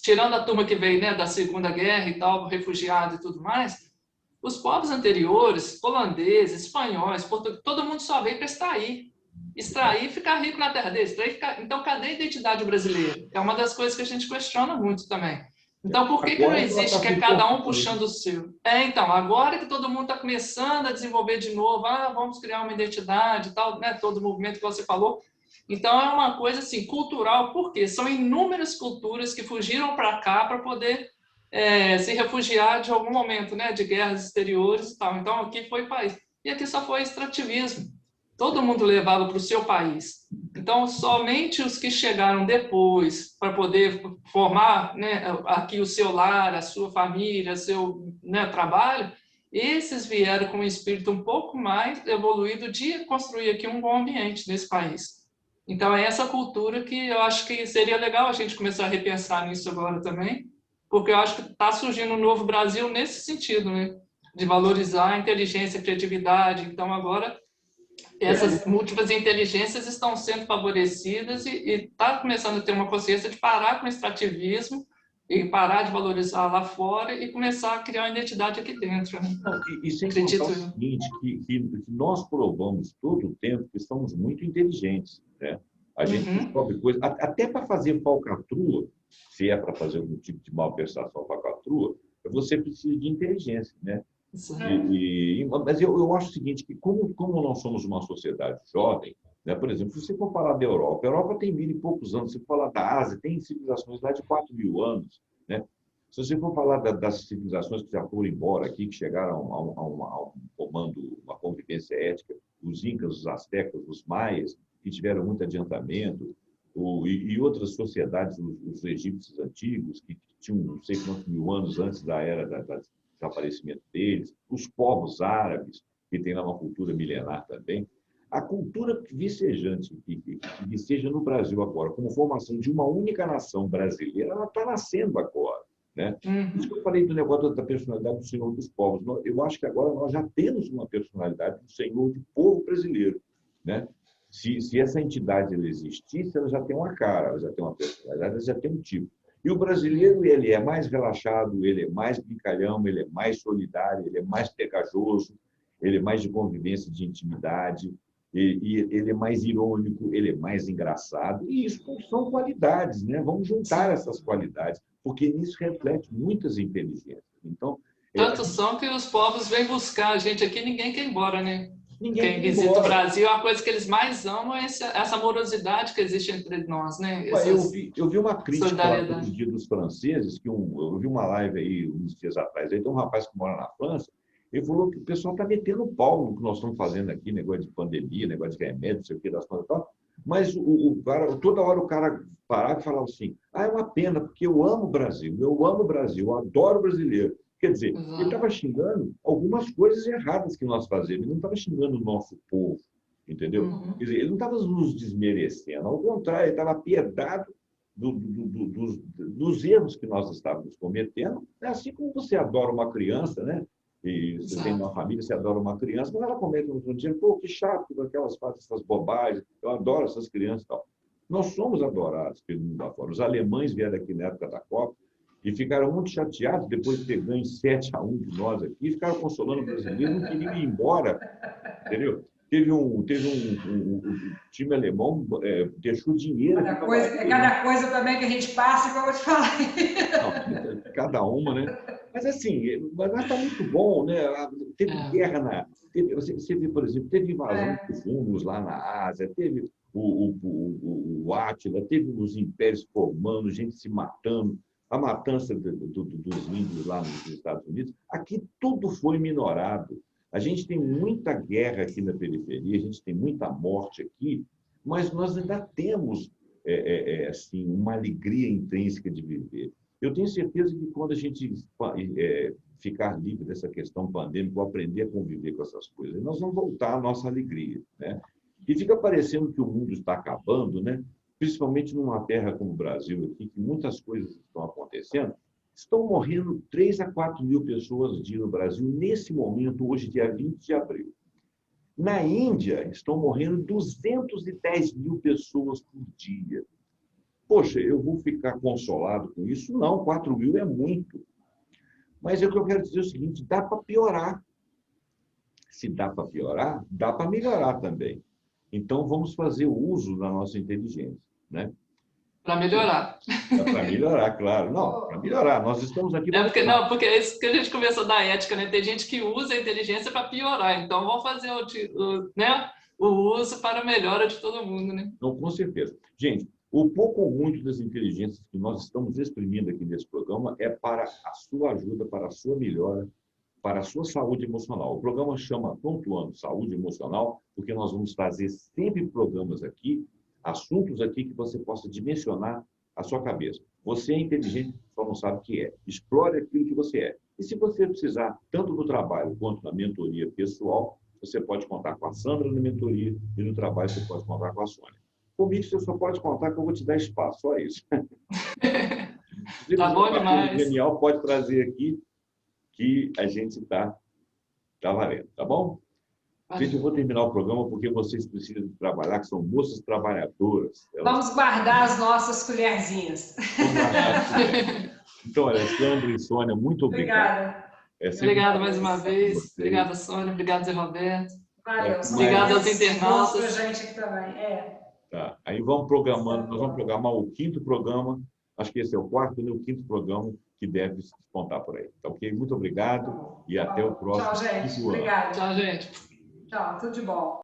tirando a turma que veio, né, da Segunda Guerra e tal, refugiado e tudo mais, os povos anteriores, holandeses, espanhóis, portugueses, todo mundo só veio para extrair e ficar rico na terra deles. Então, cadê a identidade brasileira? É uma das coisas que a gente questiona muito também. Então, por que não existe que é cada um puxando o seu? Então, agora que todo mundo está começando a desenvolver de novo, vamos criar uma identidade e tal, né? Todo o movimento que você falou. Então, é uma coisa assim, cultural, porque são inúmeras culturas que fugiram para cá para poder se refugiar de algum momento, né? De guerras exteriores e tal. Então, aqui foi país. E aqui só foi extrativismo. Todo mundo levava para o seu país. Então, somente os que chegaram depois para poder formar, né, aqui o seu lar, a sua família, seu, né, trabalho, esses vieram com um espírito um pouco mais evoluído de construir aqui um bom ambiente nesse país. Então, é essa cultura que eu acho que seria legal a gente começar a repensar nisso agora também, porque eu acho que está surgindo um novo Brasil nesse sentido, né, de valorizar a inteligência, a criatividade. Então, agora essas múltiplas inteligências estão sendo favorecidas e está começando a ter uma consciência de parar com o extrativismo e parar de valorizar lá fora e começar a criar uma identidade aqui dentro. Né? E sem contar o seguinte, que nós provamos todo o tempo que somos muito inteligentes, né? A gente descobre coisas, até para fazer falcatrua, se é para fazer algum tipo de malversação falcatrua, você precisa de inteligência, né? Mas eu acho o seguinte, que como nós somos uma sociedade jovem, né? Por exemplo, se você for falar da Europa, a Europa tem 1000 e poucos anos, se for falar da Ásia, tem civilizações lá de 4000 anos, né? Se você for falar das civilizações que já foram embora aqui, que chegaram a um comando, uma convivência ética, os incas, os astecas, os maias, que tiveram muito adiantamento, e outras sociedades, os egípcios antigos, que tinham não sei quantos mil anos antes da era do aparecimento deles, os povos árabes, que têm lá uma cultura milenar também. A cultura vicejante que viceja no Brasil agora, como formação de uma única nação brasileira, ela está nascendo agora. Né? Isso que eu falei do negócio da personalidade do Senhor dos Povos. Eu acho que agora nós já temos uma personalidade do Senhor do povo brasileiro. Né? Se essa entidade ela existisse, ela já tem uma cara, ela já tem uma personalidade, ela já tem um tipo. E o brasileiro, ele é mais relaxado, ele é mais brincalhão, ele é mais solidário, ele é mais pegajoso, ele é mais de convivência, de intimidade. e ele é mais irônico, ele é mais engraçado, e isso são qualidades, né? Vamos juntar essas qualidades, porque nisso reflete muitas inteligências. Então, Tanto são que os povos vêm buscar a gente aqui, ninguém quer ir embora, né? ninguém Quem quer ir visita o embora. Brasil, a coisa que eles mais amam é essa amorosidade que existe entre nós, né? Eu vi uma crítica lá Solidariedade. outro dia dos franceses, eu vi uma live aí uns dias atrás, aí tem um rapaz que mora na França, ele falou que o pessoal está metendo pau no que nós estamos fazendo aqui, negócio de pandemia, negócio de remédio, não sei o que, das coisas e tal, mas o cara, toda hora o cara parava e falava assim, é uma pena, porque eu amo o Brasil, eu adoro o brasileiro. Quer dizer, ele estava xingando algumas coisas erradas que nós fazemos, ele não estava xingando o nosso povo, entendeu? Uhum. Quer dizer, ele não estava nos desmerecendo, ao contrário, ele estava apiedado dos erros que nós estávamos cometendo. É assim como você adora uma criança, né? E você tem uma família, você adora uma criança, mas ela comete um dia, pô, que chato, porque elas fazem essas bobagens, eu adoro essas crianças e tal. Nós somos adorados pelo mundo afora. Os alemães vieram aqui na época da Copa e ficaram muito chateados depois de ter ganho 7-1 de nós aqui, e ficaram consolando o brasileiro, não queriam ir embora, entendeu? Teve um time alemão deixou dinheiro. Cada coisa também que a gente passa, que eu vou te falar. Não, cada uma, né? Mas assim, mas está muito bom, né? Teve guerra você vê, por exemplo, teve invasão dos húngaros lá na Ásia, teve o Átila, teve os impérios formando, gente se matando, a matança dos índios lá nos Estados Unidos. Aqui tudo foi minorado. A gente tem muita guerra aqui na periferia, a gente tem muita morte aqui, mas nós ainda temos assim, uma alegria intrínseca de viver. Eu tenho certeza que quando a gente ficar livre dessa questão pandêmica, ou aprender a conviver com essas coisas, nós vamos voltar à nossa alegria, né? E fica parecendo que o mundo está acabando, né? Principalmente numa terra como o Brasil, aqui, que muitas coisas estão acontecendo. Estão morrendo 3 a 4 mil pessoas dia no Brasil, nesse momento, hoje, dia 20 de abril. Na Índia, estão morrendo 210 mil pessoas por dia. Poxa, eu vou ficar consolado com isso? Não, 4 mil é muito. Mas o que eu quero dizer é o seguinte, dá para piorar. Se dá para piorar, dá para melhorar também. Então, vamos fazer o uso da nossa inteligência, né? Para melhorar. Para melhorar, claro. Não, para melhorar. Nós estamos aqui para... Porque é isso que a gente conversou da ética, né? Tem gente que usa a inteligência para piorar. Então, vamos fazer o uso para a melhora de todo mundo, né? Não, com certeza. Gente, o pouco ou muito das inteligências que nós estamos exprimindo aqui nesse programa é para a sua ajuda, para a sua melhora, para a sua saúde emocional. O programa chama Pontuando Saúde Emocional, porque nós vamos trazer sempre programas aqui, assuntos aqui que você possa dimensionar a sua cabeça. Você é inteligente, só não sabe o que é. Explore aquilo que você é. E se você precisar, tanto no trabalho quanto na mentoria pessoal, você pode contar com a Sandra na mentoria e no trabalho você pode contar com a Sônia. Comigo você só pode contar que eu vou te dar espaço, só isso. Tá bom demais. Genial, pode trazer aqui que a gente está valendo, tá bom? Gente, eu vou terminar o programa porque vocês precisam trabalhar, que são moças trabalhadoras. Vamos guardar as nossas colherzinhas. Então, Alessandra e Sônia, muito obrigado. Obrigada. Obrigada mais uma vez. Obrigada, Sônia. Obrigado, Zé Roberto. Valeu. Obrigado aos internautas. Pra gente aqui também. Tá. Aí vamos programando, nós vamos programar o 5º programa, acho que esse é o 4º, né? O 5º programa que deve se despontar por aí. Tá ok? Muito obrigado e até o próximo. Tchau, gente. Obrigada. Tchau, gente. Tchau, tudo de bom.